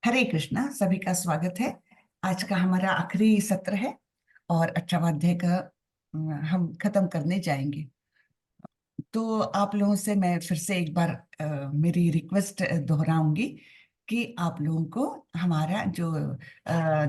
हरे कृष्णा, सभी का स्वागत है। आज का हमारा आखिरी सत्र है और 18वां अध्याय का हम खत्म करने जाएंगे। तो आप लोगों से मैं फिर से एक बार मेरी रिक्वेस्ट दोहराऊंगी कि आप लोगों को हमारा जो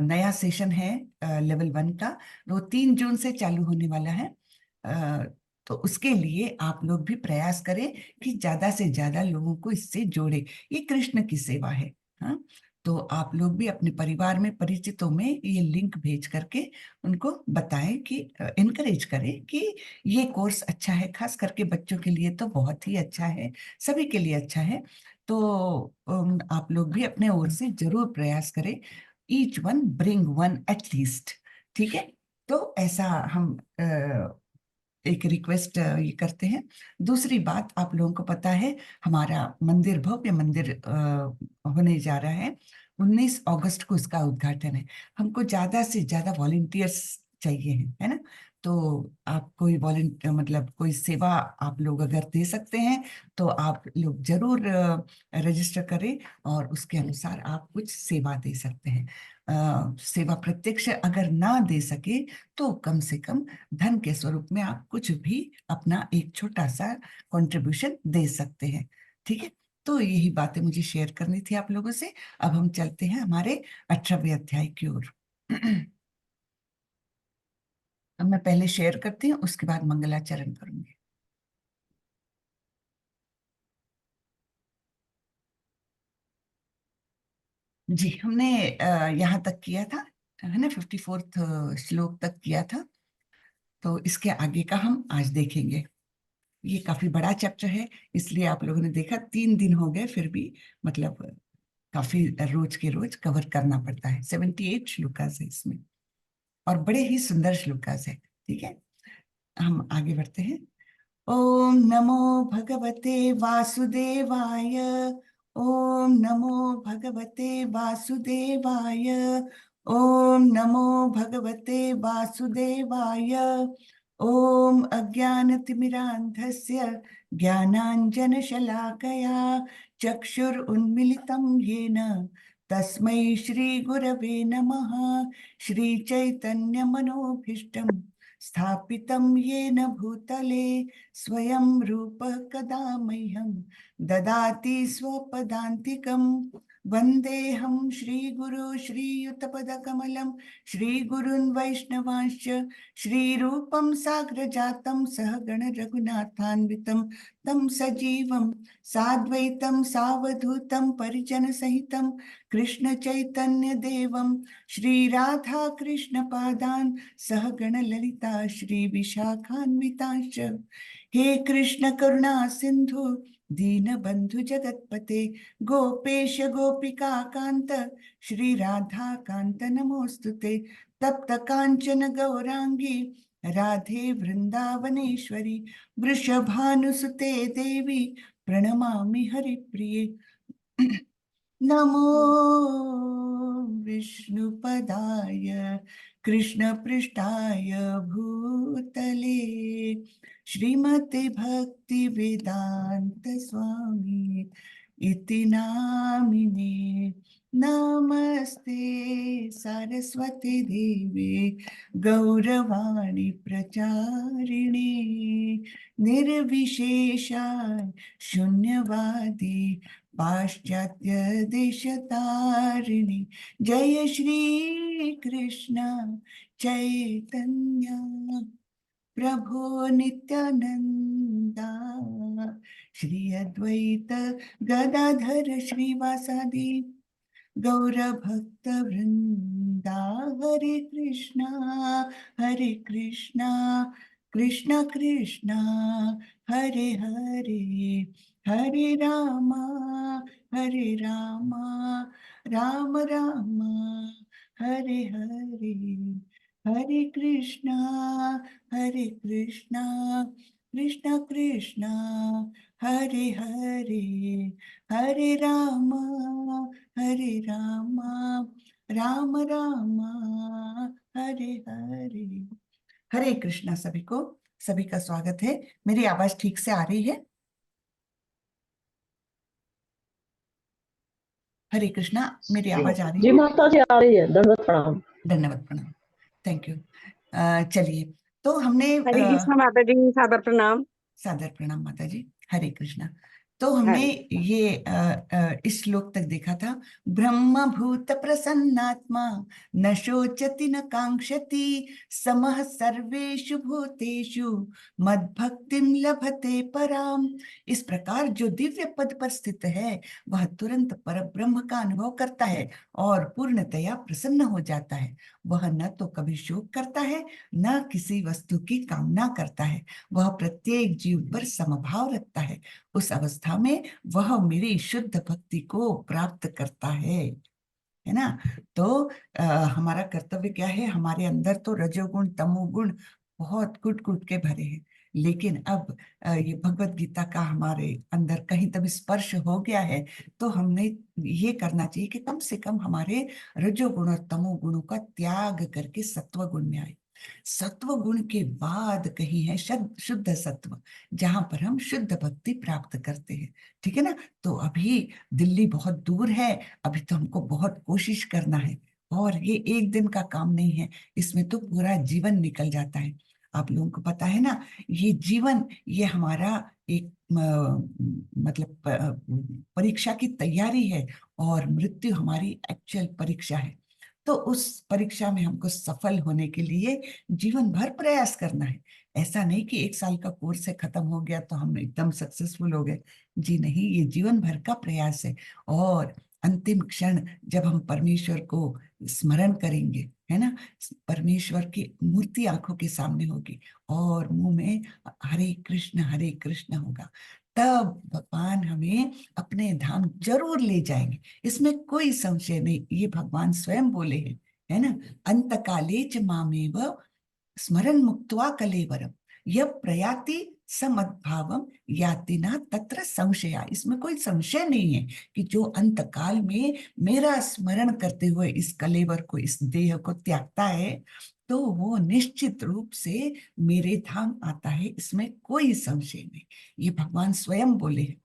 नया सेशन है लेवल 1 का, वो 3 जून से चालू होने वाला है। अ, तो उसके लिए आप लोग भी प्रयास करें कि ज्यादा से ज्यादा लोगों को इससे जोड़े। ये कृष्ण की सेवा है। हाँ, तो आप लोग भी अपने परिवार में, परिचितों में ये लिंक भेज करके उनको बताएं कि इनकरेज करें कि ये कोर्स अच्छा है। खास करके बच्चों के लिए तो बहुत ही अच्छा है, सभी के लिए अच्छा है। तो आप लोग भी अपने ओर से जरूर प्रयास करें। Each one bring one at least. ठीक है। तो ऐसा हम एक रिक्वेस्ट ये करते हैं। दूसरी बात, आप लोगों को पता है हमारा मंदिर, भव्य मंदिर होने जा रहा है। 19 अगस्त को इसका उद्घाटन है। हमको ज्यादा से ज्यादा वॉलेंटियर्स चाहिए हैं, है ना। तो आप कोई वॉलेंटियर, मतलब कोई सेवा आप लोग अगर दे सकते हैं तो आप लोग जरूर रजिस्टर करें और उसके अनुसार आप कुछ सेवा दे सकते हैं। सेवा प्रत्यक्ष अगर ना दे सके तो कम से कम धन के स्वरूप में आप कुछ भी अपना एक छोटा सा कंट्रीब्यूशन दे सकते हैं। ठीक है। तो यही बातें मुझे शेयर करनी थी आप लोगों से। अब हम चलते हैं हमारे 18वें अध्याय की ओर। अब मैं पहले शेयर करती हूँ, उसके बाद मंगलाचरण करूंगी। जी, हमने यहाँ तक किया था, है ना, 54th श्लोक तक किया था। तो इसके आगे का हम आज देखेंगे। ये काफी बड़ा चैप्टर है, इसलिए आप लोगों ने देखा 3 दिन हो गए, फिर भी मतलब काफी रोज के रोज कवर करना पड़ता है। 78 श्लोकास है इसमें और बड़े ही सुंदर श्लोकास है। ठीक है, हम आगे बढ़ते हैं। ओम नमो भगवते वासुदेवाय। ओम नमो भगवते वासुदेवाय। ओम नमो भगवते वासुदेवाय। ओम अज्ञानतिमिरान्धस्य ज्ञानाञ्जनशलाकया चक्षुरुन्मिलितं येन तस्मै श्रीगुरवे नमः। श्रीचैतन्यमनोभीष्टं स्थापितं येन भूतले स्वयं रूपः कदा मह्यं ददाति स्वपदान्तिकम्। वन्देऽहं श्रीगुरो श्रीयुतपदकमलं श्रीगुरुन् वैष्णवांश्च श्रीरूपं साग्रजातं सहगण रघुनाथान्वितं तं सजीवं साद्वैतं सावधूतं परिजनसहितं कृष्ण चैतन्य देवं श्रीराधा कृष्ण पादान् सहगण ललिता श्री विशाखान्वितांश्च। हे कृष्ण करुणा सिंधु दीनबंधु जगतपते गोपेश गोपिका कांत श्री राधा कांत नमोस्तुते। तप्त कांचन गौरांगी राधे वृंदावनेश्वरी वृषभानुसुते देवी प्रणमामि हरिप्रिये। नमो विष्णुपदाय कृष्णपृष्ठाय भूतले श्रीमते भक्ति वेदांत स्वामी इति नामिने। नमस्ते सरस्वती देवे गौरवाणी प्रचारिणे निर्विशेषा शून्यवादी पाश्चात्य देशतारिणी। जय श्री कृष्ण चैतन्य प्रभो नित्यानंदा श्री अद्वैत गदाधर श्रीवासादि गौर भक्त वृंदा। हरे कृष्णा हरे कृष्णा कृष्णा कृष्णा हरे हरे हरे रामा हरे रामा राम रामा हरे हरे। हरे कृष्णा कृष्णा कृष्णा हरे हरे हरे रामा राम रामा हरे हरे। हरे कृष्णा सभी को। सभी का स्वागत है। मेरी आवाज ठीक से आ रही है? हरे कृष्णा, मेरी जी आवाज आ रही जी है? माता जी, आ रही है। दंडवत प्रणाम। धन्यवाद, प्रणाम। Thank you. चलिए, तो हमने हरे कृष्णा माता जी, सादर प्रणाम। सादर प्रणाम माता जी। हरे कृष्णा। तो हमने हरे कृष्णा। ये इस श्लोक तक देखा था। ब्रह्म भूत प्रसन्नात्मा, न शोचति न कांक्षति, समः सर्वेषु भूतेषु मद्भक्तिम लभते पराम। इस प्रकार जो दिव्य पद पर स्थित है वह तुरंत पर ब्रह्म का अनुभव करता है और पूर्णतया प्रसन्न हो जाता है। वह न तो कभी शोक करता है, न किसी वस्तु की कामना करता है। वह प्रत्येक जीव पर समभाव रखता है। उस अवस्था में वह मेरी शुद्ध भक्ति को प्राप्त करता है ना। तो हमारा कर्तव्य क्या है? हमारे अंदर तो रजोगुण तमोगुण बहुत कुट कुट के भरे हैं, लेकिन अब ये भगवत गीता का हमारे अंदर कहीं तभी स्पर्श हो गया है, तो हमने ये करना चाहिए कि कम से कम हमारे रजोगुण और तमोगुणों का त्याग करके सत्व गुण में आए। सत्व गुण के बाद कहीं है शुद्ध सत्व, जहां पर हम शुद्ध भक्ति प्राप्त करते हैं। ठीक है ना। तो अभी दिल्ली बहुत दूर है, अभी तो हमको बहुत कोशिश करना है, और ये एक दिन का काम नहीं है, इसमें तो पूरा जीवन निकल जाता है। आप लोगों को पता है ना, ये जीवन, ये हमारा एक मतलब परीक्षा की तैयारी है, और मृत्यु हमारी एक्चुअल परीक्षा है। तो उस परीक्षा में हमको सफल होने के लिए जीवन भर प्रयास करना है। ऐसा नहीं कि 1 साल का कोर्स है, खत्म हो गया तो हम एकदम सक्सेसफुल हो गए। जी नहीं, ये जीवन भर का प्रयास है। और अंतिम क्षण जब हम परमेश्वर को स्मरण करेंगे, है ना, परमेश्वर की मूर्ति आंखों के सामने होगी और मुंह में हरे कृष्ण होगा, तब भगवान हमें अपने धाम जरूर ले जाएंगे। इसमें कोई संशय नहीं, ये भगवान स्वयं बोले हैं, है ना। अंत काले च मामेव स्मरण मुक्त्वा कलेवरम, यह प्रयाति समद्भावम याति न तत्र संशया। इसमें कोई संशय नहीं है कि जो अंत काल में मेरा स्मरण करते हुए इस कलेवर को, इस देह को त्यागता है, तो वो निश्चित रूप से मेरे धाम आता है। इसमें कोई संशय नहीं, ये भगवान स्वयं बोले हैं।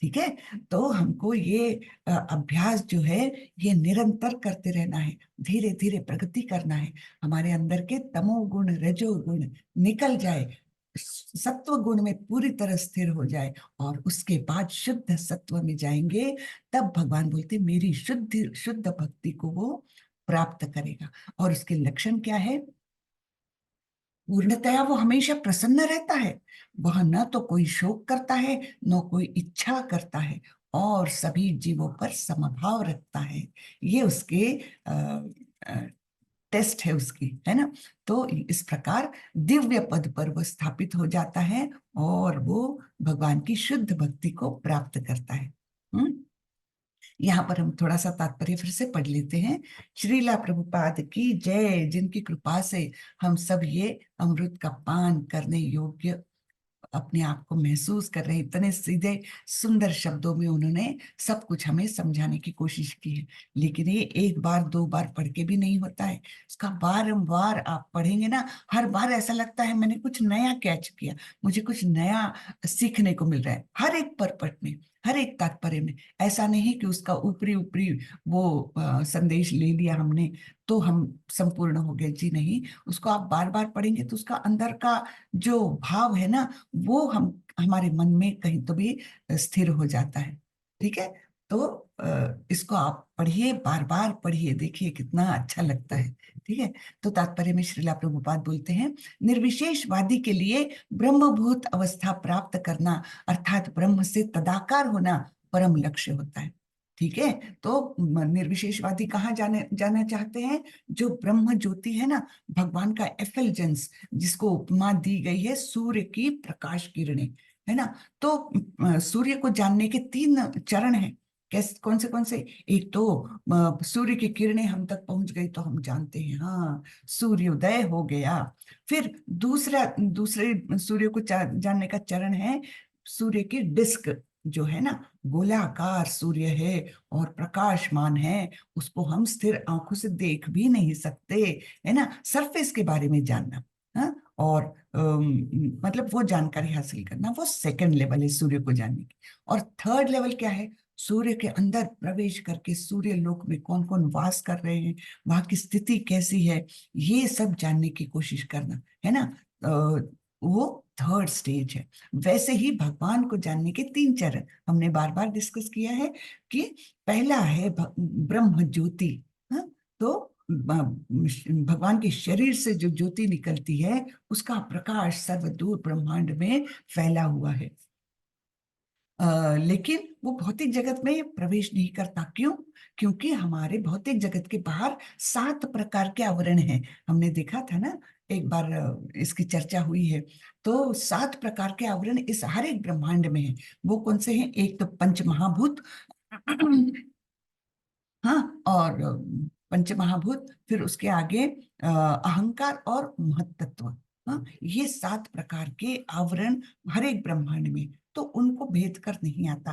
ठीक है। तो हमको ये अभ्यास जो है, ये निरंतर करते रहना है, धीरे धीरे प्रगति करना है। हमारे अंदर के तमोगुण रजोगुण निकल जाए, सत्व गुण में पूरी तरह स्थिर हो जाए, और उसके बाद शुद्ध सत्व में जाएंगे, तब भगवान बोलते मेरी शुद्ध शुद्ध भक्ति को वो प्राप्त करेगा। और उसके लक्षण क्या है? पूर्णतया वो हमेशा प्रसन्न रहता है। वह न तो कोई शोक करता है, न कोई इच्छा करता है, और सभी जीवों पर समभाव रखता है। ये उसके टेस्ट है उसकी, है ना। तो इस प्रकार दिव्य पद पर वो स्थापित हो जाता है, और वो भगवान की शुद्ध भक्ति को प्राप्त करता है। यहाँ पर हम थोड़ा सा तात्पर्य फिर से पढ़ लेते हैं। श्रीला प्रभुपाद की जय, जिनकी कृपा से हम सब ये अमृत का पान करने योग्य अपने आप को महसूस कर रहे हैं। इतने सीधे सुंदर शब्दों में उन्होंने सब कुछ हमें समझाने की कोशिश की है। लेकिन ये एक बार दो बार पढ़ के भी नहीं होता है, इसका बारंबार आप पढ़ेंगे ना, हर बार ऐसा लगता है मैंने कुछ नया कैच किया, मुझे कुछ नया सीखने को मिल रहा है, हर एक पर्पट में, हर एक तात्पर्य में। ऐसा नहीं कि उसका ऊपरी ऊपरी वो संदेश ले लिया हमने तो हम संपूर्ण हो गए। जी नहीं, उसको आप बार बार पढ़ेंगे तो उसका अंदर का जो भाव है ना, वो हमारे मन में कहीं तो भी स्थिर हो जाता है। ठीक है। तो इसको आप पढ़िए, बार बार पढ़िए, देखिए कितना अच्छा लगता है। ठीक है। तो तात्पर्य में श्रीला प्रभुपाद बोलते हैं, निर्विशेषवादी के लिए ब्रह्मभूत अवस्था प्राप्त करना, अर्थात ब्रह्म से तदाकार होना परम लक्ष्य होता है। ठीक है। तो निर्विशेषवादी कहाँ जाने जाना चाहते हैं? जो ब्रह्म ज्योति है ना, भगवान का एफिल्जेंस, जिसको उपमा दी गई है सूर्य की प्रकाश किरणें, है ना। तो सूर्य को जानने के 3 चरण हैं। कैसे? कौन से? एक तो सूर्य की किरणें हम तक पहुंच गई तो हम जानते हैं, हाँ, सूर्योदय हो गया। फिर दूसरे सूर्य को जानने का चरण है, सूर्य की डिस्क जो है ना, गोलाकार सूर्य है और प्रकाशमान है, उसको हम स्थिर आंखों से देख भी नहीं सकते, है ना। सरफेस के बारे में जानना, हाँ। और मतलब वो जानकारी हासिल करना, वो सेकंड लेवल है सूर्य को जानने की। और थर्ड लेवल क्या है? सूर्य के अंदर प्रवेश करके सूर्य लोक में कौन कौन वास कर रहे हैं, वहां की स्थिति कैसी है, ये सब जानने की कोशिश करना, है ना। वो थर्ड स्टेज है। वैसे ही भगवान को जानने के तीन चरण हमने बार बार डिस्कस किया है कि पहला है ब्रह्म ज्योति। हाँ, तो भगवान के शरीर से जो ज्योति निकलती है उसका प्रकाश सर्वदूर ब्रह्मांड में फैला हुआ है। लेकिन वो भौतिक जगत में प्रवेश नहीं करता। क्यों? क्योंकि हमारे भौतिक जगत के बाहर 7 प्रकार के आवरण हैं। हमने देखा था ना, एक बार इसकी चर्चा हुई है। तो 7 प्रकार के आवरण इस हर एक ब्रह्मांड में है। वो कौन से हैं? एक तो पंच महाभूत, हाँ, और पंच महाभूत, फिर उसके आगे अहंकार और महत्त्व। हाँ, ये 7 प्रकार के आवरण हर एक ब्रह्मांड में, तो उनको भेद कर नहीं आता।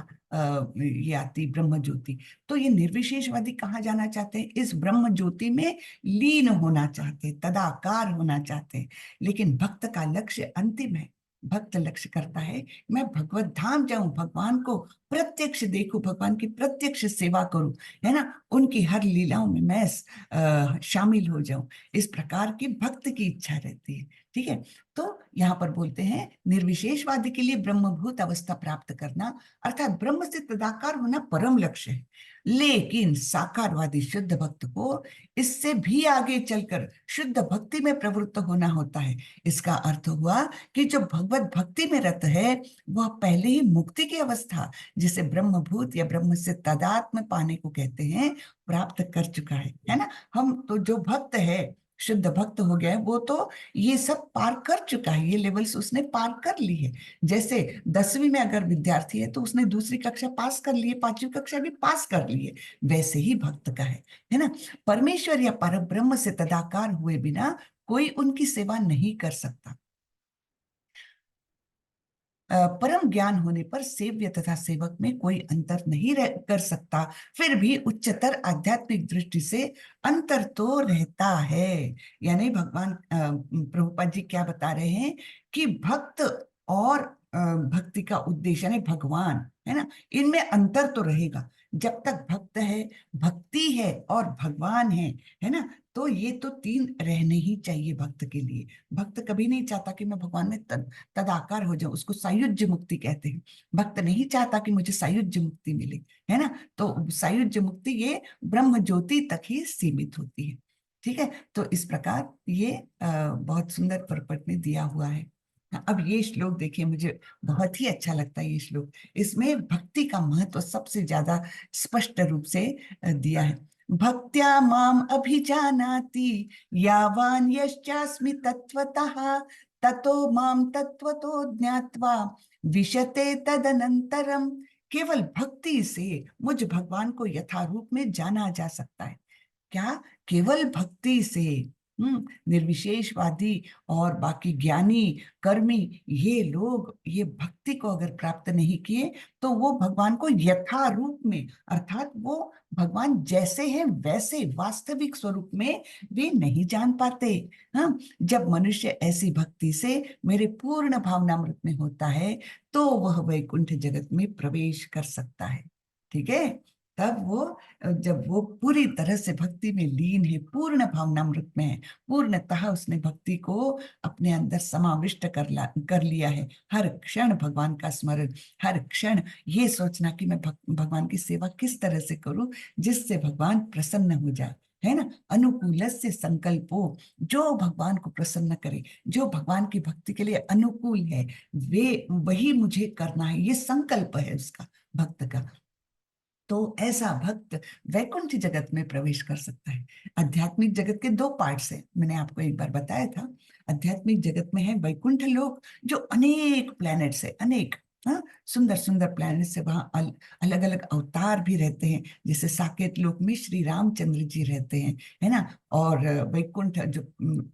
ये आती ब्रह्म ज्योति। तो ये निर्विशेषवादी कहाँ जाना चाहते हैं? इस ब्रह्म ज्योति में लीन होना चाहते, तदाकार होना चाहते। लेकिन भक्त का लक्ष्य अंतिम है। भक्त लक्ष्य करता है मैं भगवत धाम जाऊं, भगवान को प्रत्यक्ष देखूं, भगवान की प्रत्यक्ष सेवा करूं, है ना, उनकी हर लीलाओं में मैं शामिल हो जाऊं। इस प्रकार की भक्त की इच्छा रहती है। ठीक है। तो यहाँ पर बोलते हैं निर्विशेषवादी के लिए ब्रह्मभूत अवस्था प्राप्त करना अर्थात ब्रह्म से तदाकार होना परम लक्ष्य है। लेकिन साकारवादी शुद्ध भक्त को इससे भी आगे चलकर शुद्ध भक्ति में प्रवृत्त होना होता है। इसका अर्थ हुआ कि जो भगवत भक्ति में रत है वह पहले ही मुक्ति की अवस्था, जिसे ब्रह्मभूत या ब्रह्म से तदात्म पाने को कहते हैं, प्राप्त कर चुका है ना। हम तो जो भक्त है, शुद्ध भक्त हो गया है, वो तो ये सब पार कर चुका है, ये लेवल्स उसने पार कर ली है। जैसे 10वीं में अगर विद्यार्थी है तो उसने दूसरी कक्षा पास कर ली है, 5वीं कक्षा भी पास कर ली है। वैसे ही भक्त का है ना। परमेश्वर या परब्रह्म से तदाकार हुए बिना कोई उनकी सेवा नहीं कर सकता। परम ज्ञान होने पर सेव्य तथा सेवक में कोई अंतर नहीं कर सकता। फिर भी उच्चतर आध्यात्मिक दृष्टि से अंतर तो रहता है। यानी भगवान प्रभुपाद जी क्या बता रहे हैं कि भक्त और भक्ति का उद्देश्य यानी भगवान, है ना, इनमें अंतर तो रहेगा। जब तक भक्त है, भक्ति है और भगवान है ना, तो ये तो तीन रहने ही चाहिए भक्त के लिए। भक्त कभी नहीं चाहता कि मैं भगवान में तदाकार हो जाऊं, उसको सायुज्य मुक्ति कहते हैं। भक्त नहीं चाहता कि मुझे सायुज्य मुक्ति मिले, है ना। तो सायुज्य मुक्ति ये ब्रह्म ज्योति तक ही सीमित होती है। ठीक है। तो इस प्रकार ये बहुत सुंदर परपट में दिया हुआ है। अब ये श्लोक देखिए, मुझे बहुत ही अच्छा लगता है ये श्लोक। इसमें भक्ति का महत्व सबसे ज्यादा स्पष्ट रूप से दिया है। भक्त्या माम अभिजानाति यावान यश्चास्मि तत्वतः ततो माम तत्वतो ज्ञात्वा विशते तदनंतरम। केवल भक्ति से मुझ भगवान को यथारूप में जाना जा सकता है। क्या? केवल भक्ति से। निर्विशेषवादी और बाकी ज्ञानी कर्मी, ये लोग ये भक्ति को अगर प्राप्त नहीं किए तो वो भगवान को यथारूप में अर्थात वो भगवान जैसे हैं वैसे वास्तविक स्वरूप में वे नहीं जान पाते। हाँ, जब मनुष्य ऐसी भक्ति से मेरे पूर्ण भावनामृत में होता है तो वह वैकुंठ जगत में प्रवेश कर सकता है। ठीक है। तब वो, जब वो पूरी तरह से भक्ति में लीन है, पूर्ण भावनामृत में है, पूर्णतः उसने भक्ति को अपने अंदर समाविष्ट कर लिया है। हर क्षण भगवान का स्मरण, हर क्षण ये सोचना कि मैं भगवान की सेवा किस तरह से करूं जिससे भगवान प्रसन्न हो जाए, है ना। अनुकूलस्य संकल्पो, जो भगवान को प्रसन्न करे, जो भगवान की भक्ति के लिए अनुकूल है, वे वही मुझे करना है, ये संकल्प है उसका, भक्त का। तो ऐसा भक्त वैकुंठ जगत में प्रवेश कर सकता है। आध्यात्मिक जगत के दो पार्ट्स हैं, मैंने आपको एक बार बताया था। आध्यात्मिक जगत में है वैकुंठ लोक, जो अनेक प्लैनेट्स है, अनेक, हाँ, सुंदर सुंदर प्लैनेट से, वहां अलग अलग अवतार भी रहते हैं। जैसे साकेत लोक में श्री रामचंद्र जी रहते हैं, है ना। और वैकुंठ जो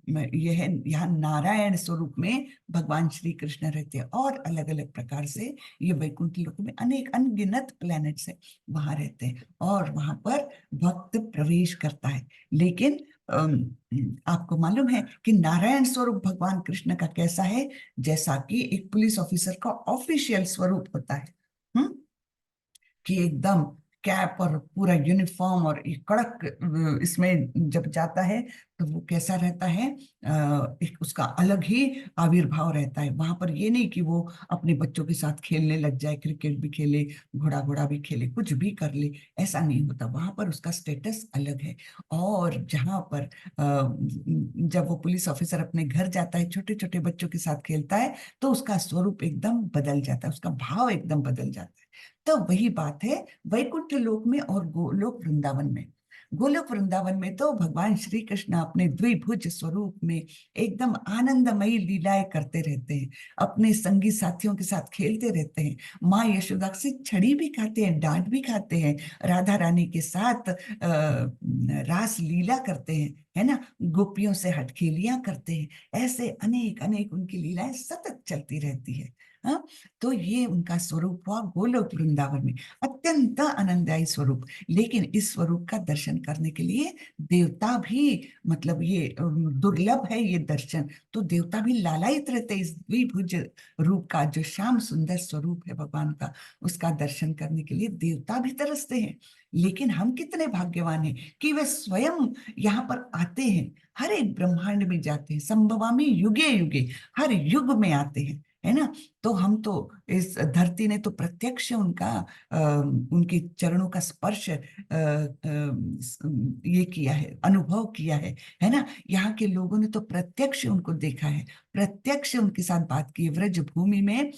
ये है, यहाँ नारायण स्वरूप में भगवान श्री कृष्ण रहते हैं। और अलग अलग प्रकार से ये वैकुंठ लोक में अनेक अनगिनत प्लैनेट्स है, वहां रहते हैं और वहां पर भक्त प्रवेश करता है। लेकिन आपको मालूम है कि नारायण स्वरूप भगवान कृष्ण का कैसा है, जैसा कि एक पुलिस ऑफिसर का ऑफिशियल स्वरूप होता है। हम्म कि एकदम कैप और पूरा यूनिफॉर्म और एक कड़क इसमें जब जाता है तो वो कैसा रहता है, एक उसका अलग ही आविर्भाव रहता है। वहां पर ये नहीं कि वो अपने बच्चों के साथ खेलने लग जाए, क्रिकेट भी खेले, घोड़ा घोड़ा भी खेले, कुछ भी कर ले, ऐसा नहीं होता। वहां पर उसका स्टेटस अलग है। और जहां पर जब वो पुलिस ऑफिसर अपने घर जाता है, छोटे छोटे बच्चों के साथ खेलता है, तो उसका स्वरूप एकदम बदल जाता है, उसका भाव एकदम बदल जाता है। तो वही बात है वैकुंठ लोक में और गोलोक वृंदावन में। गोलोक वृंदावन में तो भगवान श्री कृष्ण अपने द्विभुज स्वरूप में एकदम आनंदमयी लीलाएं करते रहते हैं, अपने संगी साथियों के साथ खेलते रहते हैं, माँ यशोदा से छड़ी भी खाते हैं, डांट भी खाते हैं, राधा रानी के साथ रास लीला करते हैं, है ना, गोपियों से हटखेलियां करते हैं। ऐसे अनेक अनेक उनकी लीलाएं सतत चलती रहती है। हाँ, तो ये उनका स्वरूप हुआ गोलोक वृंदावन में, अत्यंत आनंददायी स्वरूप। लेकिन इस स्वरूप का दर्शन करने के लिए देवता भी, मतलब ये दुर्लभ है ये दर्शन, तो देवता भी लालायित रहते हैं इस द्विभुज रूप का, जो श्याम सुंदर स्वरूप है भगवान का, उसका दर्शन करने के लिए देवता भी तरसते हैं। लेकिन हम कितने भाग्यवान हैं कि वे स्वयं यहाँ पर आते हैं, हर एक ब्रह्मांड में जाते हैं, संभवामी युगे युगे, हर युग में आते हैं, है ना। तो हम तो इस धरती ने तो प्रत्यक्ष उनके चरणों का स्पर्श ये किया है, अनुभव किया है ना। यहाँ के लोगों ने तो प्रत्यक्ष उनको देखा है, प्रत्यक्ष उनके साथ बात की है। व्रज भूमि में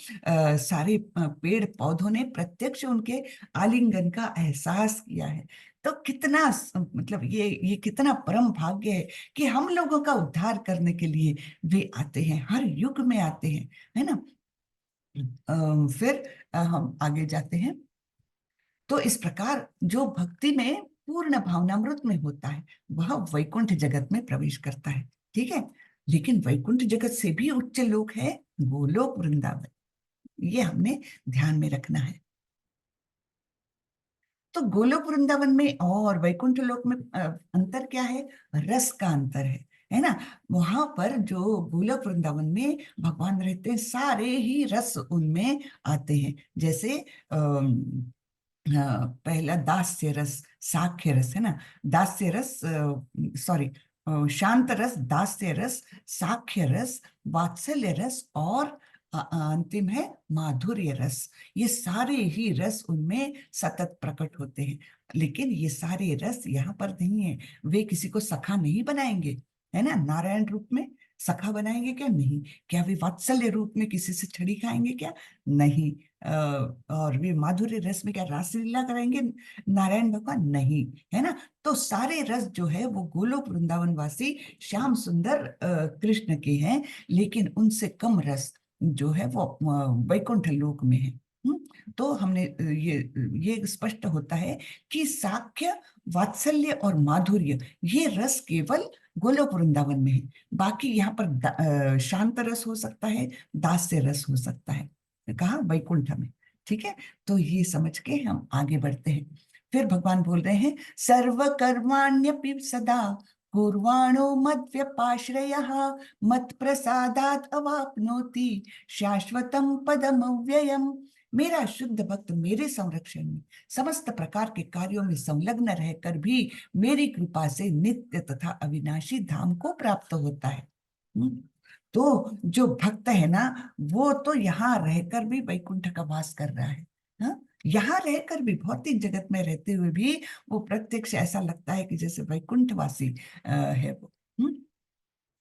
सारे पेड़ पौधों ने प्रत्यक्ष उनके आलिंगन का एहसास किया है। तो कितना मतलब ये कितना परम भाग्य है कि हम लोगों का उद्धार करने के लिए वे आते हैं, हर युग में आते हैं, है ना। फिर हम आगे जाते हैं। तो इस प्रकार जो भक्ति में पूर्ण भावनामृत में होता है, वह वैकुंठ जगत में प्रवेश करता है, ठीक है। लेकिन वैकुंठ जगत से भी उच्च लोक है गोलोक वृंदावन, ये हमने ध्यान में रखना है। तो गोलोक वृंदावन में और वैकुंठ लोक में अंतर क्या है? रस का अंतर है ना। वहां पर जो गोलोक वृंदावन में भगवान रहते हैं, सारे ही रस उनमें आते हैं। जैसे पहला दास्य रस, साख्य रस, है ना, दास्य रस, सॉरी, शांत रस, दास्य रस, साख्य रस, वात्सल्य रस और अंतिम है माधुर्य रस। ये सारे ही रस उनमें सतत प्रकट होते हैं। लेकिन ये सारे रस यहाँ पर नहीं है, वे किसी को सखा नहीं बनाएंगे, है ना। नारायण रूप में सखा बनाएंगे क्या? नहीं। क्या वे वात्सल्य रूप में किसी से छड़ी खाएंगे क्या? नहीं। और वे माधुर्य रस में क्या रासलीला कराएंगे नारायण भगवान? नहीं, है ना। तो सारे रस जो है वो गोलोक वृंदावन वासी श्याम सुंदर कृष्ण के हैं, लेकिन उनसे कम रस जो है वो वैकुंठ लोक में है। तो हमने ये स्पष्ट होता है कि साख्य, वात्सल्य और माधुर्य, ये रस केवल गोलोक वृंदावन में है। बाकी यहाँ पर शांत रस हो सकता है, दास्य रस हो सकता है, कहा वैकुंठ में, ठीक है। तो ये समझ के हम आगे बढ़ते हैं। फिर भगवान बोल रहे हैं, सर्व कर्माण्यपि सदा कुर्वाणो मद्व्यपाश्रयः मत प्रसादात अवाप्नोति शाश्वतम पदम अव्ययम। मेरा शुद्ध भक्त मेरे संरक्षण में समस्त प्रकार के कार्यों में संलग्न रहकर भी मेरी कृपा से नित्य तथा अविनाशी धाम को प्राप्त होता है। तो जो भक्त है ना, वो तो यहाँ रहकर भी वैकुंठ का वास कर रहा है। हाँ, यहाँ रहकर भी, भौतिक जगत में रहते हुए भी वो प्रत्यक्ष ऐसा लगता है कि जैसे वैकुंठवासी है वो।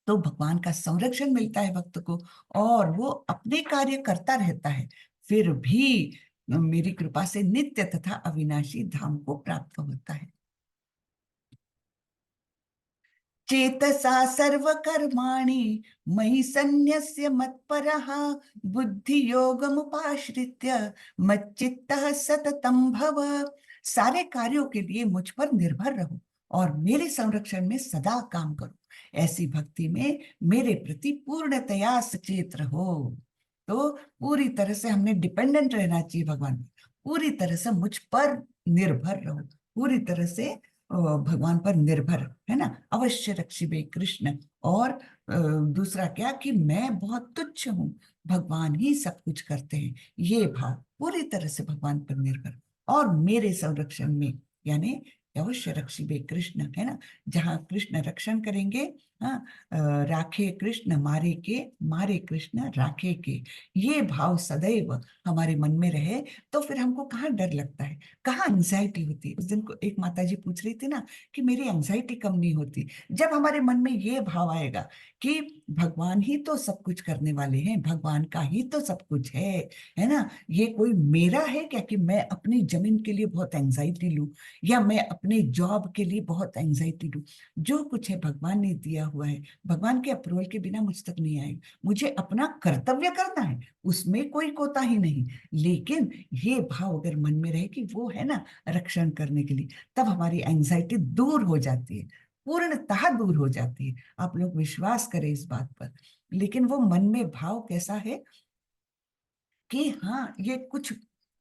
तो भगवान का संरक्षण मिलता है भक्त को, और वो अपने कार्य करता रहता है, फिर भी मेरी कृपा से नित्य तथा अविनाशी धाम को प्राप्त होता है। चेतसा सर्वकर्माणि मयि सन्न्यस्य मत्परः बुद्धि योगमुपाश्रित्य मच्चित्तः सततं भव। सारे कार्यों के लिए मुझ पर निर्भर रहो और मेरे संरक्षण में सदा काम करो। ऐसी भक्ति में मेरे प्रति पूर्णतया सचेत रहो। तो पूरी तरह से हमने डिपेंडेंट रहना चाहिए भगवान, पूरी तरह से मुझ पर निर्भर रहो, पूरी तरह से भगवान पर निर्भर, है ना, अवश्य रक्षिबे कृष्ण। और दूसरा क्या कि मैं बहुत तुच्छ हूँ, भगवान ही सब कुछ करते हैं, ये भाव पूरी तरह से भगवान पर निर्भर और मेरे संरक्षण में, यानी अवश्य रक्षिबे कृष्ण, है ना, जहाँ कृष्ण रक्षण करेंगे, हाँ, राखे कृष्ण मारे के, मारे कृष्ण राखे के, ये भाव सदैव हमारे मन में रहे, तो फिर हमको कहाँ डर लगता है, कहाँ एंजाइटी होती है। उस दिन को एक माता जी पूछ रही थी ना कि मेरी एंजाइटी कम नहीं होती। जब हमारे मन में ये भाव आएगा कि भगवान ही तो सब कुछ करने वाले हैं, भगवान का ही तो सब कुछ है ना, ये कोई मेरा है क्या कि मैं अपनी जमीन के लिए बहुत एंजाइटी लूं, या मैं अपने जॉब के लिए बहुत एंजाइटी लूं। जो कुछ है भगवान ने दिया हुआ है, भगवान के अप्रूवल के बिना मुझ तक नहीं आएगा। मुझे अपना कर्तव्य करना है, उसमें कोई कोताही नहीं, लेकिन ये भाव अगर मन में रहे कि वो है ना रक्षण करने के लिए, तब हमारी एंजाइटी दूर हो जाती है, पूर्णतः दूर हो जाती है। आप लोग विश्वास करें इस बात पर। लेकिन वो मन में भाव कैसा है कि हाँ ये कुछ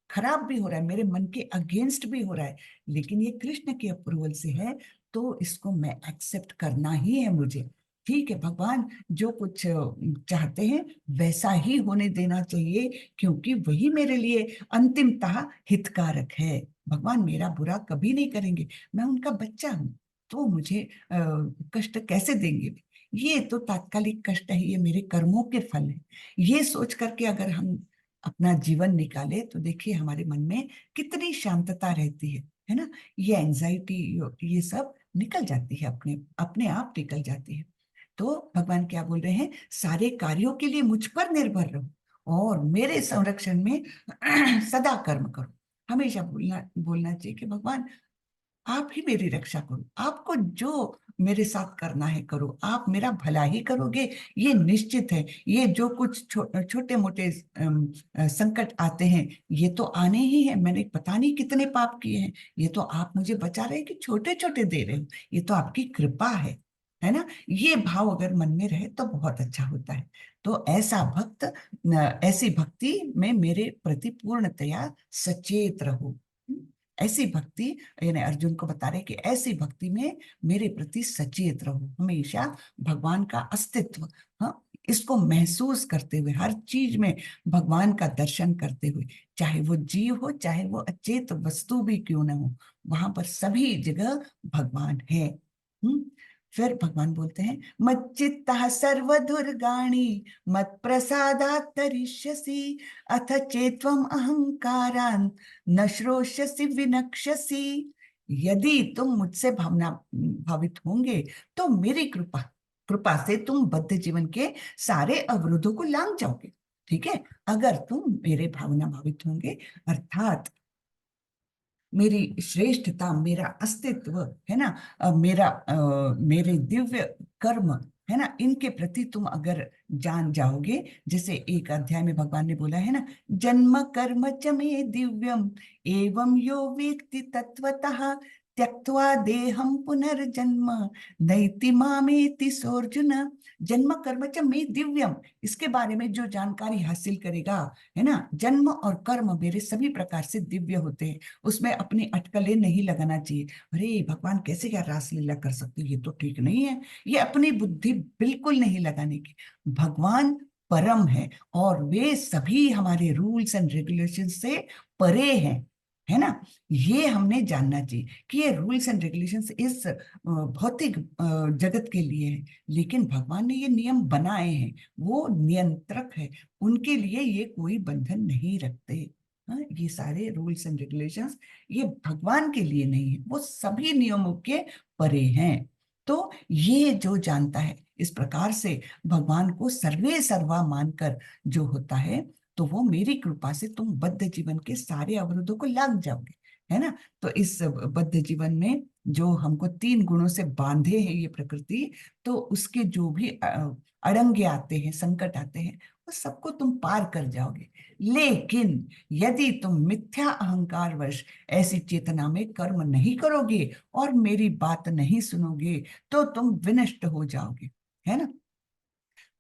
खराब भी हो रहा है, मेरे मन के अगेंस्ट भी हो रहा है, लेकिन ये कृष्ण के अप्रूवल से है, तो इसको मैं एक्सेप्ट करना ही है मुझे। ठीक है, भगवान जो कुछ चाहते हैं वैसा ही होने देना चाहिए, क्योंकि वही मेरे लिए अंतिमतः हितकारक है। भगवान मेरा बुरा कभी नहीं करेंगे, मैं उनका बच्चा हूं, तो मुझे कष्ट कैसे देंगे। ये तो तात्कालिक कष्ट है, ये मेरे कर्मों के फल है। ये सोच करके अगर हम अपना जीवन निकाले तो देखिए हमारे मन में कितनी शांतता रहती है ना। ये एंजाइटी, ये सब निकल जाती है, अपने अपने आप निकल जाती है। तो भगवान क्या बोल रहे हैं, सारे कार्यों के लिए मुझ पर निर्भर रहो और मेरे संरक्षण में सदा कर्म करो। हमेशा बोलना बोलना चाहिए कि भगवान आप ही मेरी रक्षा करो, आपको जो मेरे साथ करना है करो, आप मेरा भला ही करोगे, ये निश्चित है। ये जो कुछ छोटे मोटे संकट आते हैं, ये तो आने ही है, मैंने पता नहीं कितने पाप किए हैं, ये तो आप मुझे बचा रहे हैं कि छोटे छोटे दे रहे हो, ये तो आपकी कृपा है ना। ये भाव अगर मन में रहे तो बहुत अच्छा होता है। तो ऐसा भक्त, ऐसी भक्ति में मेरे प्रति पूर्णतया सचेत रहो। ऐसी भक्ति, यानी अर्जुन को बता रहे कि ऐसी भक्ति में मेरे प्रति सचेत रहो, हमेशा भगवान का अस्तित्व, हाँ, इसको महसूस करते हुए, हर चीज में भगवान का दर्शन करते हुए, चाहे वो जीव हो चाहे वो अचेत वस्तु भी क्यों ना हो, वहां पर सभी जगह भगवान है। फिर भगवान बोलते हैं, मच्चित्तः सर्वदुर्गाणि मत प्रसादात् तरिष्यसि अथ चेत्वम अहंकारान् न श्रोष्यसि विनक्ष्यसि। यदि तुम मुझसे भावना भावित होंगे तो मेरी कृपा कृपा से तुम बद्ध जीवन के सारे अवरोधों को लांघ जाओगे। ठीक है, अगर तुम मेरे भावना भावित होंगे, अर्थात मेरी श्रेष्ठता, मेरा अस्तित्व, है ना, मेरे दिव्य कर्म, है ना, इनके प्रति तुम अगर जान जाओगे, जैसे एक अध्याय में भगवान ने बोला है ना, जन्म कर्म च मे दिव्यम एवं यो वेत्ति तत्वतः त्यक्त्वा देहम पुनर्जन्म नैति मामेति सोर्जुन। जन्म कर्म च मे दिव्यम, इसके बारे में जो जानकारी हासिल करेगा, है ना, जन्म और कर्म मेरे सभी प्रकार से दिव्य होते हैं, उसमें अपनी अटकलें नहीं लगाना चाहिए। अरे भगवान कैसे क्या रासलीला कर सकते, ये तो ठीक नहीं है, ये अपनी बुद्धि बिल्कुल नहीं लगाने की। भगवान परम है और वे सभी हमारे रूल्स एंड रेगुलेशन से परे हैं, है ना। ये हमने जानना चाहिए कि ये रूल्स एंड रेगुलेशंस इस भौतिक जगत के लिए है, लेकिन भगवान ने ये नियम बनाए हैं, वो नियंत्रक है, उनके लिए ये कोई बंधन नहीं रखते। हाँ, ये सारे रूल्स एंड रेगुलेशंस ये भगवान के लिए नहीं है, वो सभी नियमों के परे हैं। तो ये जो जानता है इस प्रकार से भगवान को सर्वे सर्वा मानकर जो होता है, तो वो मेरी कृपा से तुम बद्ध जीवन के सारे अवरोधों को लांघ जाओगे, है ना। तो इस बद्ध जीवन में जो हमको तीन गुणों से बांधे है ये प्रकृति, तो उसके जो भी अड़ंगे आते हैं, संकट आते हैं, वो सबको तुम पार कर जाओगे। लेकिन यदि तुम मिथ्या अहंकार वश ऐसी चेतना में कर्म नहीं करोगे और मेरी बात नहीं सुनोगे, तो तुम विनष्ट हो जाओगे, है ना।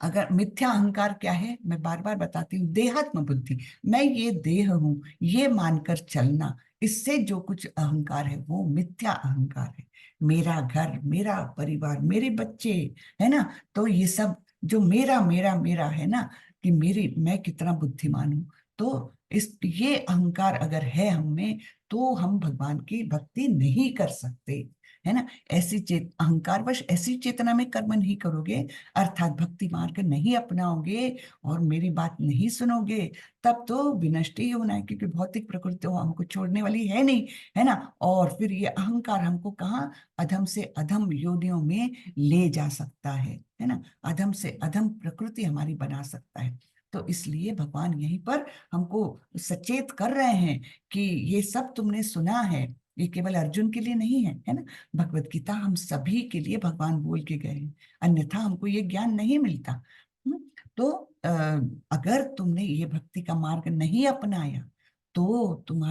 अगर मिथ्या अहंकार क्या है, मैं बार बार बताती हूँ, देहात्म बुद्धि, मैं ये देह हूं ये मानकर चलना, इससे जो कुछ अहंकार है वो मिथ्या अहंकार है। मेरा घर, मेरा परिवार, मेरे बच्चे, है ना, तो ये सब जो मेरा मेरा मेरा है ना, कि मेरी, मैं कितना बुद्धिमान हूं, तो इस ये अहंकार अगर है हम में, तो हम भगवान की भक्ति नहीं कर सकते, है ना। ऐसी अहंकारवश ऐसी चेतना में कर्म नहीं करोगे, अर्थात भक्ति मार्ग नहीं अपनाओगे और मेरी बात नहीं सुनोगे, तब तो विनष्ट ही होना है, क्योंकि भौतिक प्रकृति तो हमको छोड़ने वाली है नहीं, है ना। और फिर ये अहंकार हमको कहाँ, अधम से अधम योनियों में ले जा सकता है ना, अधम से अधम प्रकृति हमारी बना सकता है। तो इसलिए भगवान यहीं पर हमको सचेत कर रहे हैं कि ये सब तुमने सुना है, ये केवल अर्जुन के लिए नहीं है ना। भगवत गीता हम सभी के लिए भगवान बोल के गए हैं, अन्यथा हमको ये ज्ञान नहीं मिलता। तो अ, अगर तुमने ये भक्ति का मार्ग नहीं अपनाया, तो तुम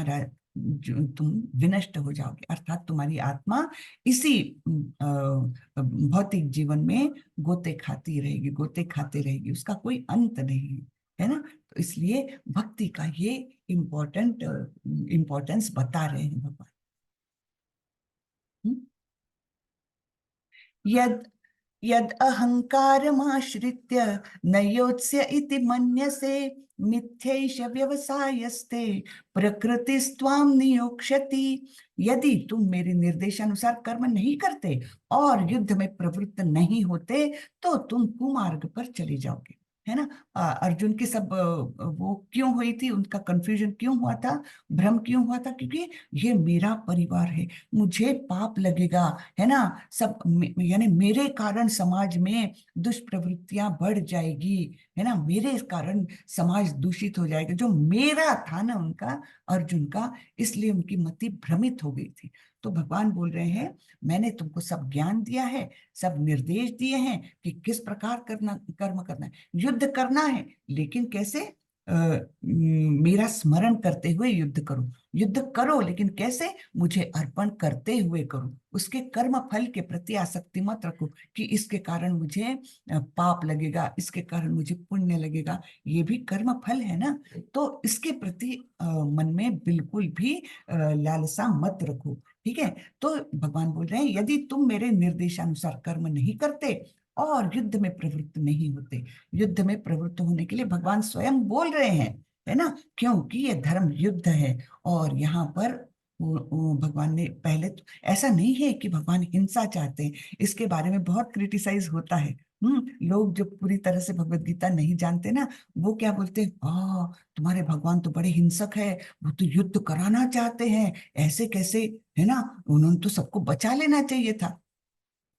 विनष्ट हो जाओगे, अर्थात तुम्हारी आत्मा इसी भौतिक जीवन में गोते खाती रहेगी, गोते खाते रहेगी, उसका कोई अंत नहीं है ना। तो इसलिए भक्ति का ये इम्पोर्टेंस बता रहे हैं भगवान। हम्म? यद यद अहंकारमाश्रित्य न योत्स्य इति मन्यसे, मिथ्यैष व्यवसायस्ते प्रकृतिस्त्वां नियोक्ष्यति। यदि तुम मेरे निर्देशानुसार कर्म नहीं करते और युद्ध में प्रवृत्त नहीं होते, तो तुम कुमार्ग पर चले जाओगे, है ना। अर्जुन की सब वो क्यों हुई थी, उनका कंफ्यूजन क्यों हुआ था, भ्रम क्यों हुआ था, क्योंकि ये मेरा परिवार है, मुझे पाप लगेगा, है ना। सब यानी मेरे कारण समाज में दुष्प्रवृत्तियां बढ़ जाएगी, है ना, मेरे कारण समाज दूषित हो जाएगा, जो मेरा था ना उनका, अर्जुन का, इसलिए उनकी मति भ्रमित हो गई थी। तो भगवान बोल रहे हैं, मैंने तुमको सब ज्ञान दिया है, सब निर्देश दिए हैं कि किस प्रकार करना, कर्म करना है, युद्ध करना है, लेकिन कैसे, मेरा स्मरण करते हुए युद्ध करो, युद्ध करो, लेकिन कैसे, मुझे अर्पण करते हुए करो, उसके कर्म फल के प्रति आसक्ति मत रखो कि इसके कारण मुझे पाप लगेगा, इसके कारण मुझे पुण्य लगेगा, ये भी कर्म फल है ना। तो इसके प्रति मन में बिल्कुल भी लालसा मत रखो, ठीक है। तो भगवान बोल रहे हैं, यदि तुम मेरे निर्देशानुसार कर्म नहीं करते और युद्ध में प्रवृत्त नहीं होते, युद्ध में प्रवृत्त होने के लिए भगवान स्वयं बोल रहे हैं, है ना, क्योंकि ये धर्म युद्ध है। और यहाँ पर भगवान ने पहले तो, ऐसा नहीं है कि भगवान हिंसा चाहते हैं, इसके बारे में बहुत क्रिटिसाइज होता है। लोग जो पूरी तरह से भगवत गीता नहीं जानते ना, वो क्या बोलते हैं, तुम्हारे भगवान तो बड़े हिंसक है, वो तो युद्ध कराना चाहते हैं, ऐसे कैसे, है ना, उन्होंने तो सबको बचा लेना चाहिए था।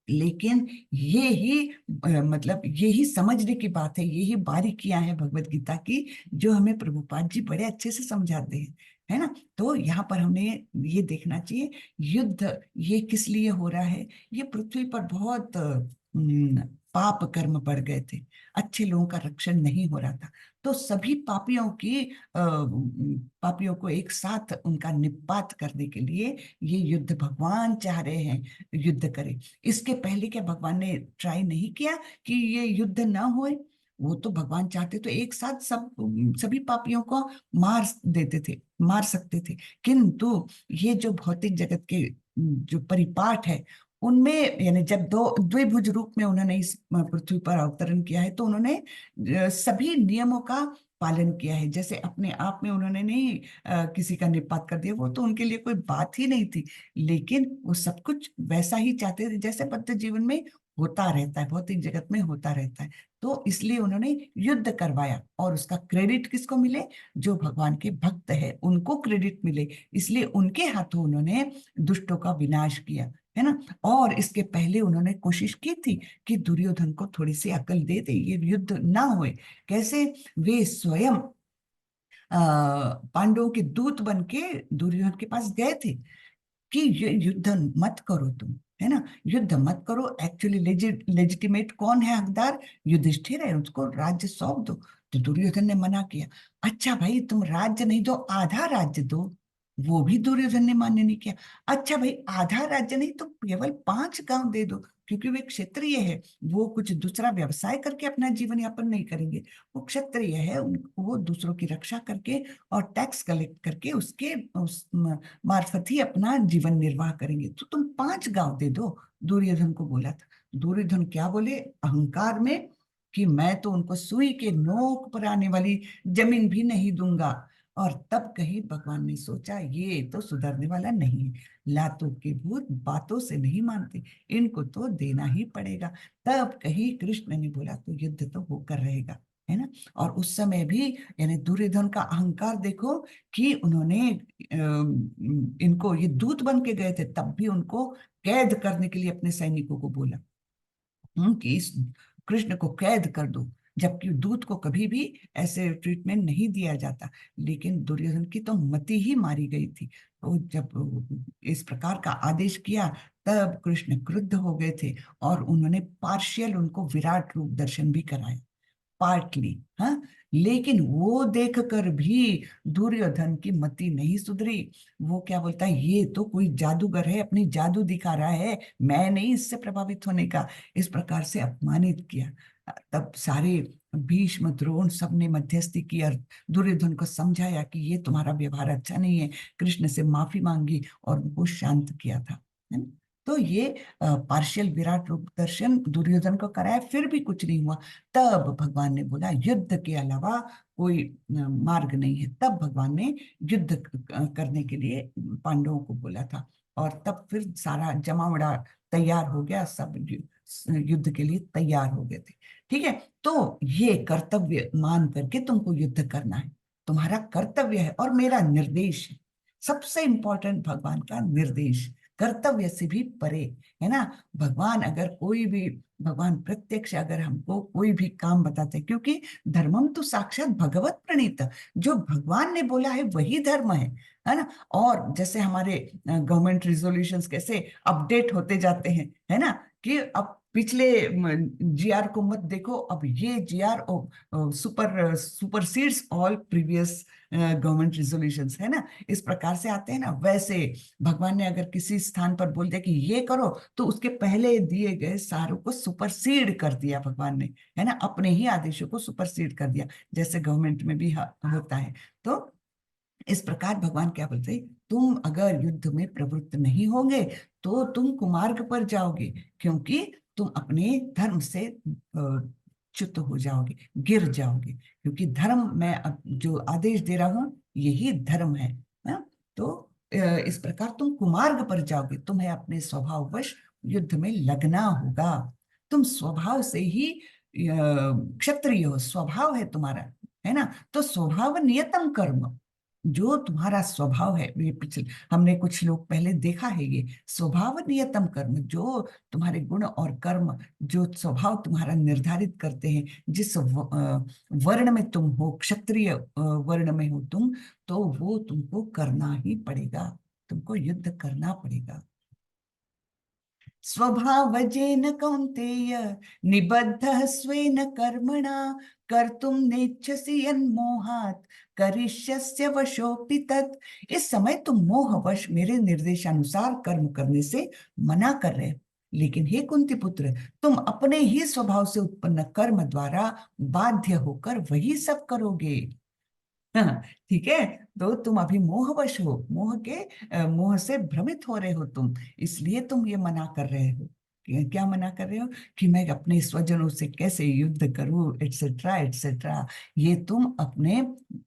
लेकिन ये ही मतलब ये ही समझने की बात है, ये ही बारीकियां हैं भगवत गीता की, जो हमें प्रभुपाद जी बड़े अच्छे से समझाते हैं, है ना। तो यहाँ पर हमने ये देखना चाहिए, युद्ध ये किस लिए हो रहा है, ये पृथ्वी पर बहुत पाप कर्म बढ़ गए थे, अच्छे लोगों का रक्षण नहीं हो रहा था, तो सभी पापियों को एक साथ उनका निपात करने के लिए ये युद्ध भगवान चाह रहे हैं, युद्ध करे। इसके पहले क्या भगवान ने ट्राई नहीं किया कि ये युद्ध ना होए, वो तो भगवान चाहते तो एक साथ सभी पापियों को मार देते थे, मार सकते थे, किंतु ये जो भौतिक जगत के जो परिपाठ है, उनमें, यानी जब दो द्विभुज रूप में उन्होंने इस पृथ्वी पर अवतरण किया है, तो उन्होंने सभी नियमों का पालन किया है। जैसे अपने आप में उन्होंने नहीं किसी का निपात कर दिया, वो तो उनके लिए कोई बात ही नहीं थी, लेकिन वो सब कुछ वैसा ही चाहते थे जैसे बद्ध जीवन में होता रहता है, भौतिक जगत में होता रहता है। तो इसलिए उन्होंने युद्ध करवाया, और उसका क्रेडिट किसको मिले, जो भगवान के भक्त है उनको क्रेडिट मिले, इसलिए उनके हाथों उन्होंने दुष्टों का विनाश किया, है ना। और इसके पहले उन्होंने कोशिश की थी कि दुर्योधन को थोड़ी सी अकल दे दे, ये युद्ध ना होए। कैसे, वे स्वयं पांडवों के दूत बन के दुर्योधन के पास गए थे कि ये युद्ध मत करो तुम, है ना, युद्ध मत करो, एक्चुअली लेजिटिमेट कौन है हकदार, युधिष्ठिर है, उसको राज्य सौंप दो। तो दुर्योधन ने मना किया, अच्छा भाई तुम राज्य नहीं दो, आधा राज्य दो, वो भी दुर्योधन ने मान्य नहीं किया। अच्छा भाई, आधा राज्य नहीं तो केवल 5 गांव दे दो, क्योंकि वे क्षत्रिय है। वो कुछ दूसरा व्यवसाय करके अपना जीवन यापन नहीं करेंगे। वो क्षत्रिय है, वो दूसरों की रक्षा करके और टैक्स कलेक्ट करके उसके मार्फत ही अपना जीवन निर्वाह करेंगे। तो तुम 5 गांव दे दो, दुर्योधन को बोला था। दुर्योधन क्या बोले अहंकार में, कि मैं तो उनको सुई के नोक पर आने वाली जमीन भी नहीं दूंगा। और तब कहीं भगवान ने सोचा ये तो सुधरने वाला नहीं है, लातों के भूत बातों से नहीं मानते, इनको तो देना ही पड़ेगा। तब कहीं कृष्ण ने बोला तो युद्ध तो होकर रहेगा, है ना। और उस समय भी, यानी दुर्योधन का अहंकार देखो, कि उन्होंने इनको, ये दूत बन के गए थे, तब भी उनको कैद करने के लिए अपने सैनिकों को बोला, कि इस कृष्ण को कैद कर दो, जबकि दूत को कभी भी ऐसे ट्रीटमेंट नहीं दिया जाता। लेकिन दुर्योधन की तो मति ही मारी गई थी। तो जब इस प्रकार का आदेश किया, तब कृष्ण क्रुद्ध हो गए थे, और उन्होंने पार्शियल उनको विराट रूप दर्शन भी कराया, पार्टली, हाँ। लेकिन वो देखकर भी दुर्योधन की मति नहीं सुधरी। वो क्या बोलता है, ये तो कोई जादूगर है, अपनी जादू दिखा रहा है, मैं नहीं इससे प्रभावित होने का। इस प्रकार से अपमानित किया। तब सारे भीष्म द्रोण सबने मध्यस्थी की और दुर्योधन को समझाया कि ये तुम्हारा व्यवहार अच्छा नहीं है, कृष्ण से माफी मांगी और उनको शांत किया था, है ना। तो ये पार्शियल विराट रूप दर्शन दुर्योधन को कराया, फिर भी कुछ नहीं हुआ। तब भगवान ने बोला युद्ध के अलावा कोई मार्ग नहीं है। तब भगवान ने युद्ध करने के लिए पांडवों को बोला था। और तब फिर सारा जमावड़ा तैयार हो गया, सब युद्ध के लिए तैयार हो गए थे। ठीक है, तो ये कर्तव्य मान करके तुमको युद्ध करना है, तुम्हारा कर्तव्य है और मेरा निर्देश है। सबसे इंपॉर्टेंट भगवान का निर्देश, कर्तव्य से भी परे, है ना। भगवान अगर कोई भी, भगवान प्रत्यक्ष अगर हमको कोई भी काम बताते हैं, क्योंकि धर्मम तो साक्षात भगवत प्रणीत, जो भगवान ने बोला है वही धर्म है ना। और जैसे हमारे गवर्नमेंट रिजोल्यूशंस कैसे अपडेट होते जाते हैं, है ना, कि अब पिछले जीआर को मत देखो, अब ये GR supersedes all previous government resolutions, है ना। इस प्रकार से आते हैं ना। वैसे भगवान ने अगर किसी स्थान पर बोल दिया कि ये करो, तो उसके पहले दिए गए सारों को सुपरसीड कर दिया भगवान ने, है ना, अपने ही आदेशों को सुपरसीड कर दिया, जैसे गवर्नमेंट में भी होता है। तो इस प्रकार भगवान क्या बोलते हैं, तुम अगर युद्ध में प्रवृत्त नहीं होगे तो तुम कुमार्ग पर जाओगे, क्योंकि तुम अपने धर्म से च्युत हो जाओगे, गिर जाओगे। क्योंकि धर्म, मैं अब जो आदेश दे रहा हूं यही धर्म है ना। तो इस प्रकार तुम कुमार्ग पर जाओगे, तुम्हें अपने स्वभाववश युद्ध में लगना होगा। तुम स्वभाव से ही क्षत्रिय हो, स्वभाव है तुम्हारा, है ना। तो स्वभाव नियतम कर्म, जो तुम्हारा स्वभाव है, ये पिछले हमने कुछ लोग पहले देखा है, ये स्वभाव नियतम कर्म, जो तुम्हारे गुण और कर्म, जो स्वभाव तुम्हारा निर्धारित करते हैं, जिस वर्ण में तुम हो, क्षत्रिय वर्ण में हो तुम, तो वो तुमको करना ही पड़ेगा, तुमको युद्ध करना पड़ेगा। स्वभावजेन कौन्तेय निबद्धः स्वेन कर्मणा कर्तुम नेच्छसि यन्मोहात् करिष्यस्य वशोऽपि तत्। इस समय तुम मोहवश मेरे निर्देशानुसार कर्म करने से मना कर रहे हो, लेकिन हे कुंती पुत्र, तुम अपने ही स्वभाव से उत्पन्न कर्म द्वारा बाध्य होकर वही सब करोगे। हाँ, ठीक है। तो तुम अभी मोहवश हो, मोह से भ्रमित हो रहे हो तुम, इसलिए तुम ये मना कर रहे हो। क्या मना कर रहे हो, कि मैं अपने स्वजनों से कैसे युद्ध करूं, एटसेट्रा एटसेट्रा। ये तुम अपने,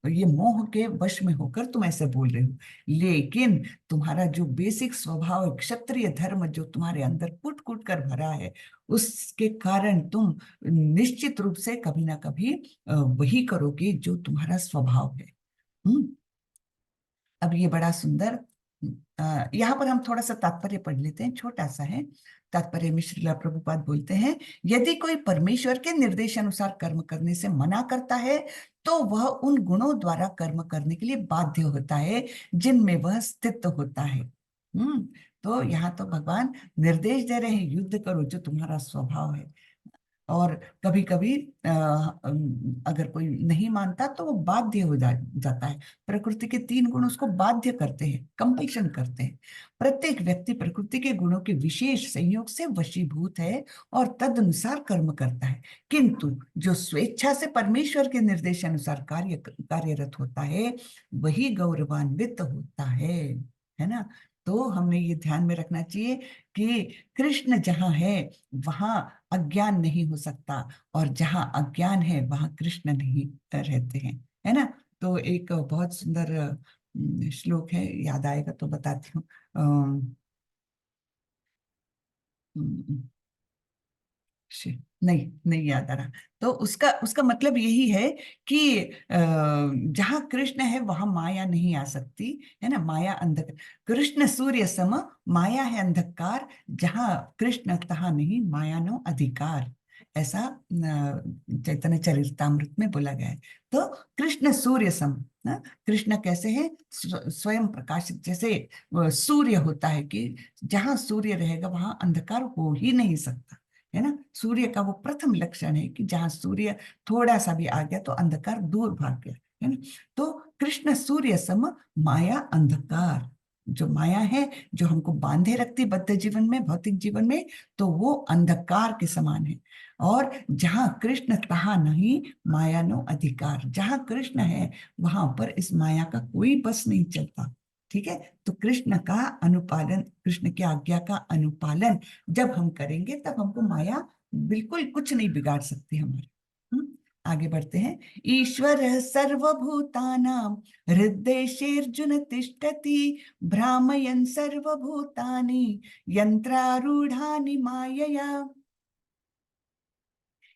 ये मोह के वश में होकर तुम ऐसे बोल रहे हो। लेकिन तुम्हारा जो बेसिक स्वभाव है, क्षत्रिय धर्म जो तुम्हारे अंदर कूट कूट कर भरा है, उसके कारण तुम निश्चित रूप से कभी ना कभी वही करोगे जो तुम्हारा स्वभाव है। हम्म। अब ये बड़ा सुंदर, यहाँ पर हम थोड़ा सा तात्पर्य पढ़ लेते हैं, छोटा सा है। तात्पर्य में श्रीला प्रभुपाद बोलते हैं, यदि कोई परमेश्वर के निर्देशानुसार कर्म करने से मना करता है, तो वह उन गुणों द्वारा कर्म करने के लिए बाध्य होता है जिनमें वह स्थित होता है। तो यहाँ तो भगवान निर्देश दे रहे हैं, युद्ध करो जो तुम्हारा स्वभाव है। और कभी कभी अगर कोई नहीं मानता तो वो बाध्य हो जाता है। प्रकृति के 3 गुण उसको बाध्य करते हैं, कंपल्शन करते हैं। प्रत्येक व्यक्ति प्रकृति के गुणों के विशेष संयोग से वशीभूत है और तदनुसार कर्म करता है, किंतु जो स्वेच्छा से परमेश्वर के निर्देशानुसार कार्यरत होता है वही गौरवान्वित होता है ना। तो हमने ये ध्यान में रखना चाहिए कि कृष्ण जहाँ है वहां अज्ञान नहीं हो सकता, और जहाँ अज्ञान है वहां कृष्ण नहीं रहते हैं, है ना। तो एक बहुत सुंदर श्लोक है, याद आएगा तो बताती हूँ। अम, अम, नहीं नहीं याद आ रहा। तो उसका उसका मतलब यही है कि जहाँ कृष्ण है वहां माया नहीं आ सकती, है ना। माया अंधकार, कृष्ण सूर्य सम, माया है अंधकार, जहाँ कृष्ण तहाँ नहीं माया नो अधिकार, ऐसा चैतन्य चरितामृत में बोला गया है। तो कृष्ण सूर्य सम, ना, कृष्ण कैसे है, स्वयं प्रकाशित, जैसे सूर्य होता है कि जहाँ सूर्य रहेगा वहां अंधकार हो ही नहीं सकता, है ना। सूर्य का वो प्रथम लक्षण है कि जहां सूर्य थोड़ा सा भी आ गया तो अंधकार दूर भाग गया, है ना। तो कृष्ण सूर्य सम, माया अंधकार, जो माया है जो हमको बांधे रखती बद्ध जीवन में, भौतिक जीवन में, तो वो अंधकार के समान है। और जहां कृष्ण तहा नहीं माया नो अधिकार, जहां कृष्ण है वहां पर इस माया का कोई बस नहीं चलता। ठीक है। तो कृष्ण का अनुपालन, कृष्ण की आज्ञा का अनुपालन जब हम करेंगे तब हमको माया बिल्कुल कुछ नहीं बिगाड़ सकती हमारे। आगे बढ़ते हैं। ईश्वर सर्वभूतानां हृद्देशेऽर्जुन तिष्ठति, भ्रामयन् सर्वभूतानि यंत्रारूढ़ानि मायया।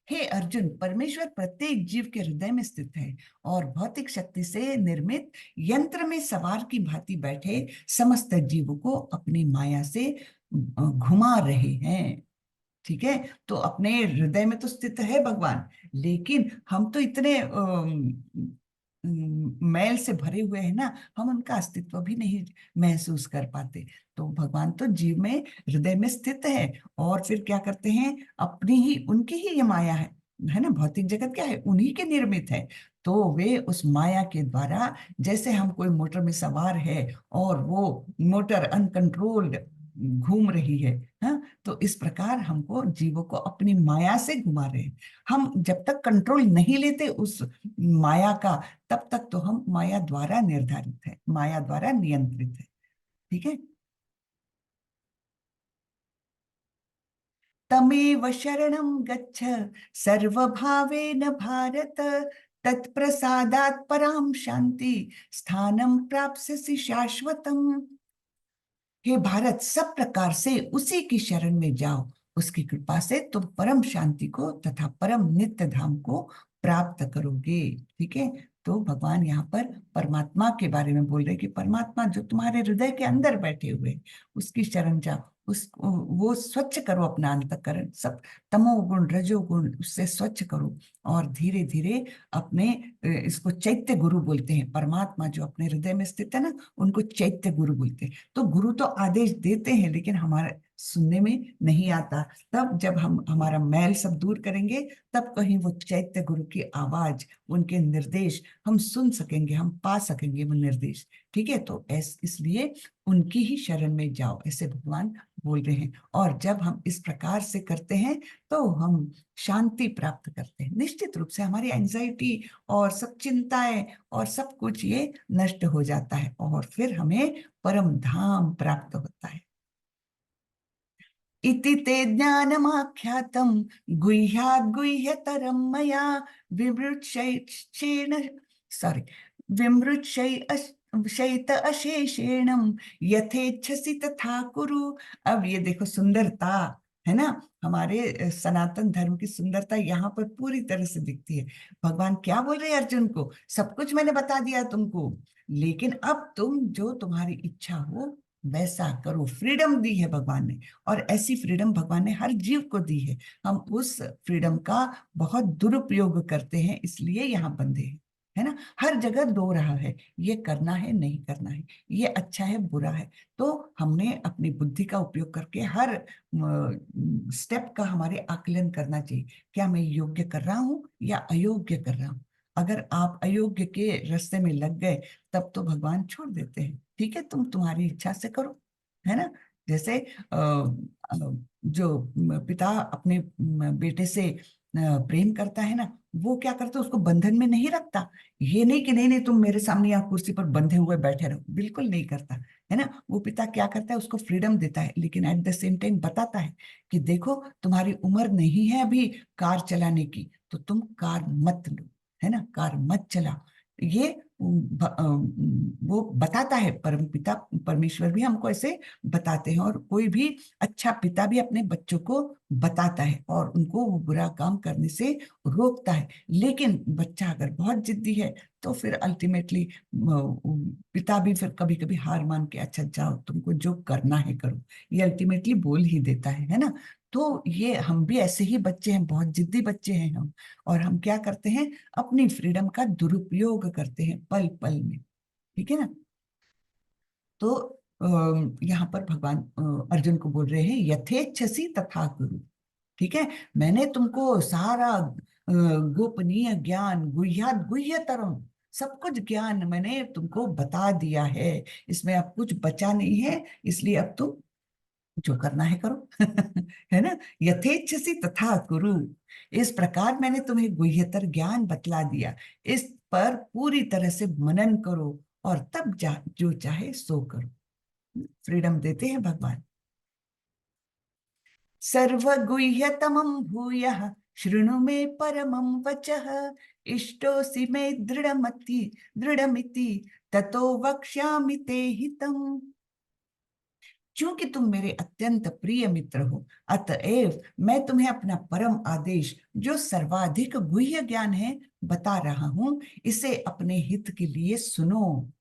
हे अर्जुन, परमेश्वर प्रत्येक जीव के हृदय में स्थित है और भौतिक शक्ति से निर्मित यंत्र में सवार की भांति बैठे समस्त जीवों को अपनी माया से घुमा रहे हैं। ठीक है। तो अपने हृदय में तो स्थित है भगवान, लेकिन हम तो इतने मैल से भरे हुए हैं ना, हम उनका अस्तित्व भी नहीं महसूस कर पाते। तो भगवान तो जीव में, हृदय में स्थित है, और फिर क्या करते हैं, अपनी ही, उनकी ही ये माया है ना। भौतिक जगत क्या है, उन्हीं के निर्मित है। तो वे उस माया के द्वारा, जैसे हम कोई मोटर में सवार है और वो मोटर अनकंट्रोल्ड घूम रही है, हाँ, तो इस प्रकार हमको, जीवों को अपनी माया से घुमा रहे हैं। हम जब तक कंट्रोल नहीं लेते उस माया का, तब तक तो हम माया द्वारा निर्धारित है, माया द्वारा नियंत्रित है। ठीक है। तमेव शरणं गच्छ सर्वभावेन भारत, तत्प्रसादात् परां शांति स्थानं प्राप्स्यसि शाश्वतम्। हे भारत, सब प्रकार से उसी की शरण में जाओ, उसकी कृपा से तुम परम शांति को तथा परम नित्य धाम को प्राप्त करोगे। ठीक है। तो भगवान यहाँ पर परमात्मा के बारे में बोल रहे कि परमात्मा जो तुम्हारे हृदय के अंदर बैठे हुए हैं, उसकी शरण जाओ, उस वो स्वच्छ करो अपना अंतःकरण, सब तमोगुण रजोगुण उससे स्वच्छ करो, और धीरे धीरे अपने इसको चैत्य गुरु बोलते हैं, परमात्मा जो अपने हृदय में स्थित है ना, उनको चैत्य गुरु बोलते हैं। तो गुरु तो आदेश देते हैं लेकिन हमारे सुनने में नहीं आता। तब जब हम हमारा मैल सब दूर करेंगे, तब कहीं वो चैत्य गुरु की आवाज, उनके निर्देश हम सुन सकेंगे, हम पा सकेंगे वो निर्देश। ठीक है। तो इसलिए उनकी ही शरण में जाओ, ऐसे भगवान बोल रहे हैं। और जब हम इस प्रकार से करते हैं तो हम शांति प्राप्त करते हैं, निश्चित रूप से हमारी एंजाइटी और सब चिंताएं और सब कुछ ये नष्ट हो जाता है, और फिर हमें परम धाम प्राप्त होता है। इति ते ज्ञानमाख्यातं गुह्याद् गुह्यतरं मया, विमृक्षेण, सॉरी, विमृक्षैत अशेषेणं यथेच्छसि तथा कुरु। अब ये देखो सुंदरता, है ना, हमारे सनातन धर्म की सुंदरता यहाँ पर पूरी तरह से दिखती है। भगवान क्या बोल रहे हैं अर्जुन को, सब कुछ मैंने बता दिया तुमको, लेकिन अब तुम जो तुम्हारी इच्छा हो वैसा करो। फ्रीडम दी है भगवान ने, और ऐसी फ्रीडम भगवान ने हर जीव को दी है। हम उस फ्रीडम का बहुत दुरुपयोग करते हैं, इसलिए यहाँ बंधे हैं। ठीक है। तो इस प्रकार से हम अपने जीवन को आगे बढ़ाते हैं, और जब हम इस प्रकार से करते हैं तो हम शांति प्राप्त करते हैं, निश्चित रूप से हमारी एंजाइटी और सब चिंताएं और सब कुछ ये नष्ट हो जाता है, और फिर हमें परम धाम प्राप्त होता है। है ना, हर जगह दो रहा है, ये करना है नहीं करना है, ये अच्छा है बुरा है। तो हमने अपनी बुद्धि का उपयोग करके हर स्टेप का हमारे आकलन करना चाहिए, क्या मैं योग्य कर रहा हूँ या अयोग्य कर रहा हूँ। अगर आप अयोग्य के रास्ते में लग गए तब तो भगवान छोड़ देते हैं, ठीक है तुम तुम्हारी इच्छा से करो, है ना। जैसे जो पिता अपने बेटे से प्रेम करता है ना, वो क्या करता है, उसको बंधन में नहीं रखता। ये नहीं कि नहीं नहीं तुम मेरे सामने यहाँ कुर्सी पर बंधे हुए बैठे रहो, बिल्कुल नहीं करता, है ना। वो पिता क्या करता है, उसको फ्रीडम देता है, लेकिन एट द सेम टाइम बताता है कि देखो तुम्हारी उम्र नहीं है अभी कार चलाने की, तो तुम कार मत लो, है ना, कार मत चलाओ। ये वो बताता है, परम पिता परमेश्वर भी हमको ऐसे बताते हैं, और कोई भी अच्छा पिता भी अपने बच्चों को बताता है और उनको वो बुरा काम करने से रोकता है। लेकिन बच्चा अगर बहुत जिद्दी है तो फिर अल्टीमेटली पिता भी फिर कभी कभी हार मान के अच्छा जाओ तुमको जो करना है करो, ये अल्टीमेटली बोल ही देता है ना। तो ये हम भी ऐसे ही बच्चे हैं, बहुत जिद्दी बच्चे हैं हम, और हम क्या करते हैं, अपनी फ्रीडम का दुरुपयोग करते हैं पल पल में, ठीक है ना। तो यहाँ पर भगवान अर्जुन को बोल रहे हैं यथेच्छसी तथा कुरु, ठीक है। मैंने तुमको सारा गोपनीय ज्ञान, गुह्यात गुह्यतरम, सब कुछ ज्ञान मैंने तुमको बता दिया है, इसमें अब कुछ बचा नहीं है, इसलिए अब तुम जो करना है करो है ना। यथेच्छसी तथा कुरु, इस प्रकार मैंने तुम्हें गुह्यतर ज्ञान बतला दिया, इस पर पूरी तरह से मनन करो और तब जो चाहे सो करो। फ्रीडम देते हैं भगवान। सर्वगुह्यतमं भूयः शृणु मे परमं वचः, इष्टोऽसि मे दृढ़मिति ततो वक्ष्यामि ते हितम्। क्योंकि तुम मेरे अत्यंत प्रिय मित्र हो, अतएव मैं तुम्हें अपना परम आदेश, जो सर्वाधिक गुह्य ज्ञान है, बता रहा हूं, इसे अपने हित के लिए सुनो।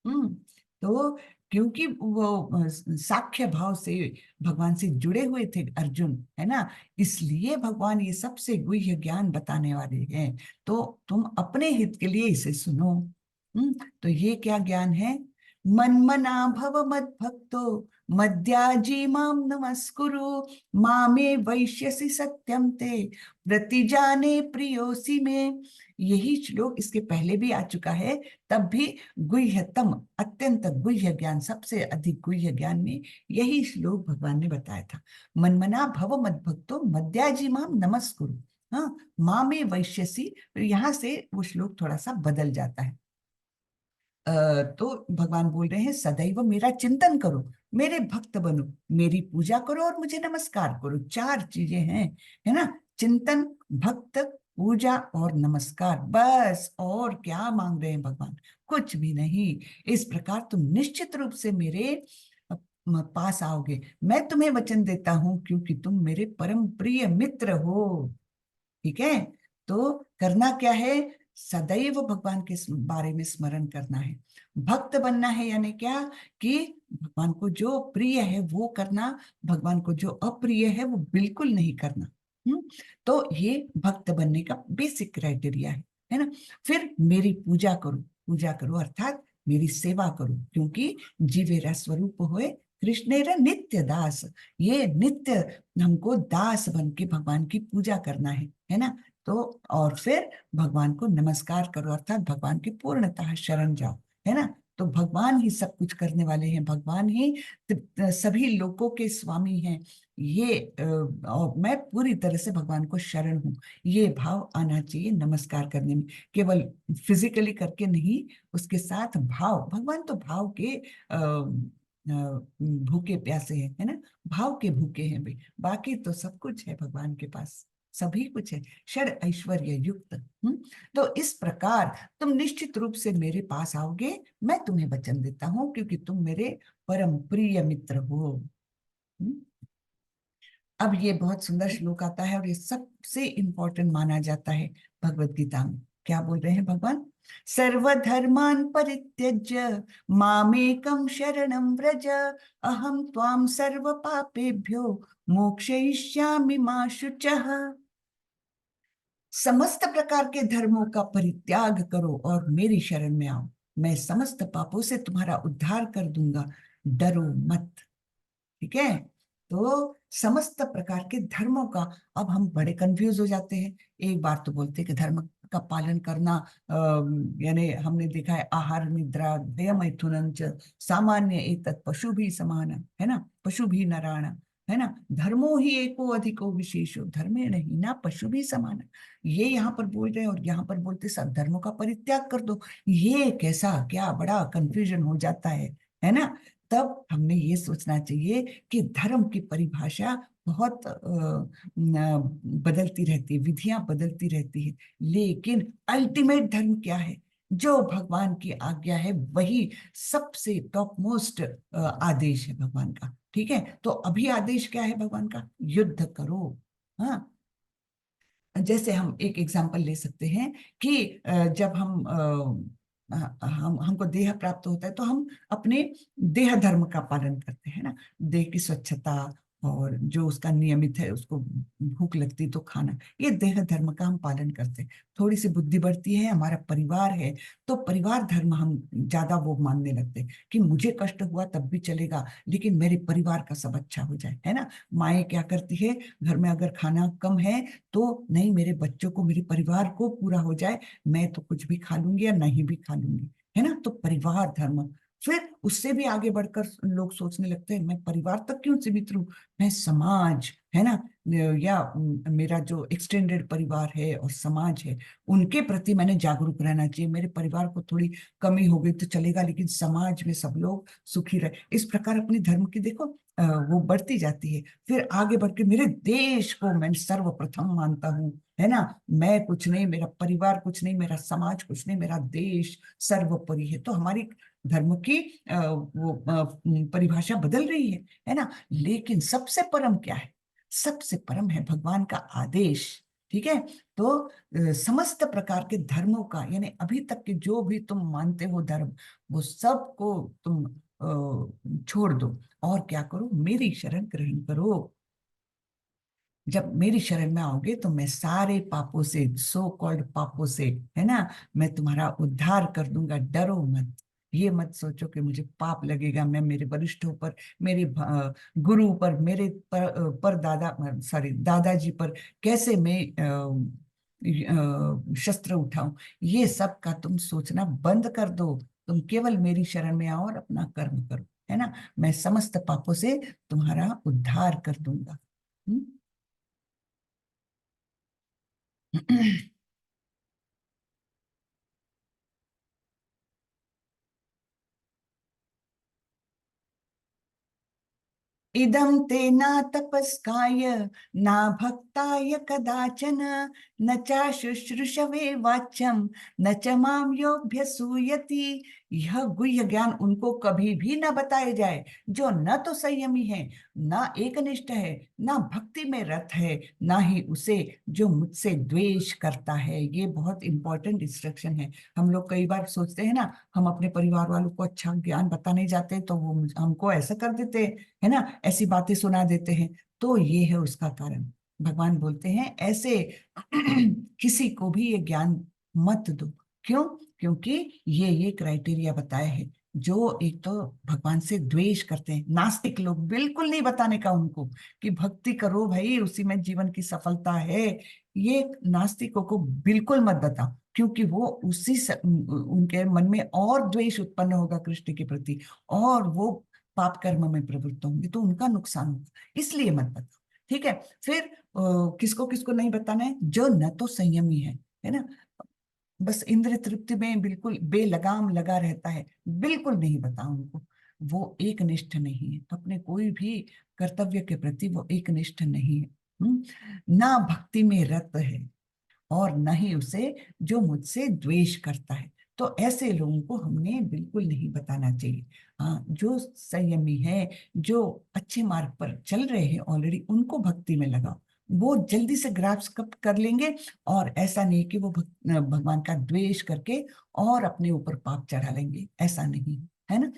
हम्म। तो क्योंकि वो साख्य भाव से भगवान से जुड़े हुए थे अर्जुन, है ना, इसलिए भगवान ये सबसे गुह्य ज्ञान बताने वाले हैं। तो तुम अपने हित के लिए इसे सुनो। तो ये क्या ज्ञान है, मन्मना भव मद भक्तो मद्याजी माम नमस्कुरु, मामे वैश्यसि सत्यम ते प्रतिजाने प्रियोसी में। यही श्लोक इसके पहले भी आ चुका है, तब भी गुह्यतम, अत्यंत गुह्य ज्ञान, सबसे अधिक गुह्य ज्ञान में यही श्लोक भगवान ने बताया था। मनमना भव मद भक्तो मद्याजी माम नमस्कुरु, हाँ, माँ में वैश्यसी, यहाँ से वो श्लोक थोड़ा सा बदल जाता है। तो भगवान बोल रहे हैं सदैव मेरा चिंतन करो, मेरे भक्त बनो, मेरी पूजा करो और मुझे नमस्कार करो। चार चीजें हैं, है ना, चिंतन, भक्त, पूजा और नमस्कार, बस। और क्या मांग रहे हैं भगवान, कुछ भी नहीं। इस प्रकार तुम निश्चित रूप से मेरे पास आओगे, मैं तुम्हें वचन देता हूं, क्योंकि तुम मेरे परम प्रिय मित्र हो, ठीक है। तो करना क्या है, सदैव भगवान के बारे में स्मरण करना है। भक्त बनना है यानी क्या, कि भगवान को जो प्रिय है वो करना, भगवान को जो अप्रिय है वो बिल्कुल नहीं करना। तो ये भक्त बनने का बेसिक क्राइटेरिया है ना। फिर मेरी पूजा करो, पूजा करो अर्थात मेरी सेवा करो, क्योंकि जीवेरा स्वरूप होए कृष्णेरा नित्य दास, ये नित्य हमको दास बन के भगवान की पूजा करना है ना। तो और फिर भगवान को नमस्कार करो, अर्थात भगवान की पूर्णतः शरण जाओ, है ना। तो भगवान ही सब कुछ करने वाले हैं, भगवान ही सभी लोगों के स्वामी हैं। ये और मैं पूरी तरह से भगवान को शरण हूँ, ये भाव आना चाहिए नमस्कार करने में, केवल फिजिकली करके नहीं, उसके साथ भाव। भगवान तो भाव के भूखे प्यासे हैं, है ना, भाव के भूखे हैं भाई। बाकी तो सब कुछ है भगवान के पास, सभी कुछ है, षड ऐश्वर्य युक्त। तो इस प्रकार तुम निश्चित रूप से मेरे पास आओगे, मैं तुम्हें वचन देता हूं, क्योंकि तुम मेरे परम प्रिय मित्र हो। हम्म? अब ये बहुत सुंदर श्लोक आता है और ये सबसे इंपॉर्टेंट माना जाता है भगवत गीता में। क्या बोल रहे हैं भगवान, सर्वधर्मान परित्यज्य मामेकं शरणं व्रज, अहम त्वां सर्व पापेभ्यो मोक्षयिष्यामि मा शुचः। समस्त प्रकार के धर्मों का परित्याग करो और मेरी शरण में आओ, मैं समस्त पापों से तुम्हारा उद्धार कर दूंगा, डरो मत। ठीक है, तो समस्त प्रकार के धर्मों का, अब हम बड़े कंफ्यूज हो जाते हैं। एक बार तो बोलते हैं कि धर्म का पालन करना, यानी हमने देखा है आहार निद्रा भय मैथुनं च सामान्य एतत् पशु भी समान, है ना, पशु भी नराण, है ना, धर्मो ही एको अधिको विशेषो धर्मे नहीं ना पशु भी समान। ये यहाँ पर बोल रहे हैं और यहाँ पर बोलते सब धर्मों का परित्याग कर दो। ये कैसा, क्या बड़ा कंफ्यूजन हो जाता है ना। तब हमने ये सोचना चाहिए कि धर्म की परिभाषा बहुत बदलती रहती है, विधियां बदलती रहती है, लेकिन अल्टीमेट धर्म क्या है, जो भगवान की आज्ञा है वही सबसे टॉप मोस्ट आदेश है भगवान का। ठीक है, तो अभी आदेश क्या है भगवान का, युद्ध करो। हाँ, जैसे हम एक एग्जांपल ले सकते हैं कि जब हम हमको देह प्राप्त होता है तो हम अपने देह धर्म का पालन करते हैं ना, देह की स्वच्छता, और जो उसका नियमित है, उसको भूख लगती तो खाना, ये देह धर्म का हम पालन करते हैं। थोड़ी सी बुद्धि बढ़ती है, हमारा परिवार है, तो परिवार धर्म हम ज्यादा वो मानने लगते हैं कि मुझे कष्ट हुआ तब भी चलेगा, लेकिन मेरे परिवार का सब अच्छा हो जाए, है ना। माए क्या करती है, घर में अगर खाना कम है तो नहीं, मेरे बच्चों को, मेरे परिवार को पूरा हो जाए, मैं तो कुछ भी खा लूंगी या नहीं भी खा लूंगी, है ना। तो परिवार धर्म, फिर उससे भी आगे बढ़कर लोग सोचने लगते हैं मैं परिवार तक क्यों सीमित रहूं, मैं समाज, है ना, या मेरा जो एक्सटेंडेड परिवार है और समाज है उनके प्रति मैंने जागरूक रहना चाहिए। मेरे परिवार को थोड़ी कमी हो गई तो चलेगा, लेकिन समाज में सब लोग सुखी रहे। इस प्रकार अपनी धर्म की देखो वो बढ़ती जाती है। फिर आगे बढ़ के मेरे देश को मैं सर्वप्रथम मानता हूँ, है ना, मैं कुछ नहीं, मेरा परिवार कुछ नहीं, मेरा समाज कुछ नहीं, मेरा देश सर्वोपरि है। तो हमारी धर्म की परिभाषा बदल रही है ना। लेकिन सबसे परम क्या है, सबसे परम है भगवान का आदेश। ठीक है, तो समस्त प्रकार के धर्मों का, यानी अभी तक के जो भी तुम मानते हो धर्म, वो सबको तुम छोड़ दो और क्या करो, मेरी शरण ग्रहण करो। जब मेरी शरण में आओगे तो मैं सारे पापों से, सो कॉल्ड पापों से, है ना, मैं तुम्हारा उद्धार कर दूंगा, डरो मत। ये मत सोचो कि मुझे पाप लगेगा, मैं मेरे वरिष्ठों पर, मेरे गुरु पर, मेरे पर दादा, सॉरी दादाजी पर कैसे मैं शस्त्र उठाऊं। ये सब का तुम सोचना बंद कर दो, तुम केवल मेरी शरण में आओ और अपना कर्म करो, है ना, मैं समस्त पापों से तुम्हारा उद्धार कर दूंगा। इदं ते न तपस्काय न भक्ताय कदाचन, न च शुश्रूषवे वाच्यम न च माम योऽभ्यसूयति। यह गुह्य ज्ञान उनको कभी भी न बताए जाए जो न तो संयमी है, न एकनिष्ठ है, न भक्ति में रत है, न ही उसे जो मुझसे द्वेष करता है। ये बहुत इंपॉर्टेंट इंस्ट्रक्शन है। हम लोग कई बार सोचते हैं ना, हम अपने परिवार वालों को अच्छा ज्ञान बताने जाते हैं तो वो हमको ऐसा कर देते हैं, है ना, ऐसी बातें सुना देते हैं। तो ये है उसका कारण। भगवान बोलते हैं ऐसे किसी को भी ये ज्ञान मत दो। क्यों? क्योंकि ये क्राइटेरिया बताए हैं। जो एक तो भगवान से द्वेष करते हैं, नास्तिक लोग, बिल्कुल नहीं बताने का उनको कि भक्ति करो भाई, उसी में जीवन की सफलता है। ये नास्तिकों को बिल्कुल मत बताओ, क्योंकि वो उसी से उनके मन में और द्वेष उत्पन्न होगा कृष्ण के प्रति, और वो पाप कर्म में प्रवृत्त होंगे तो उनका नुकसान होगा, इसलिए मत बताओ। ठीक है, फिर किसको किसको नहीं बताना है, जो न तो संयमी है ना, बस इंद्रिय तृप्ति में बिल्कुल बेलगाम लगा रहता है, बिल्कुल नहीं बताओ उनको। वो एक निष्ठ नहीं है, अपने कोई भी कर्तव्य के प्रति वो एक निष्ठ नहीं है। ना भक्ति में रत है और न ही उसे जो मुझसे द्वेष करता है। तो ऐसे लोगों को हमने बिल्कुल नहीं बताना चाहिए। हाँ, जो संयमी है, जो अच्छे मार्ग पर चल रहे हैं ऑलरेडी, उनको भक्ति में लगाओ, वो जल्दी से ग्रास्प कर लेंगे। और ऐसा नहीं कि वो भगवान का द्वेष करके और अपने ऊपर पाप चढ़ा लेंगे, ऐसा नहीं है ना।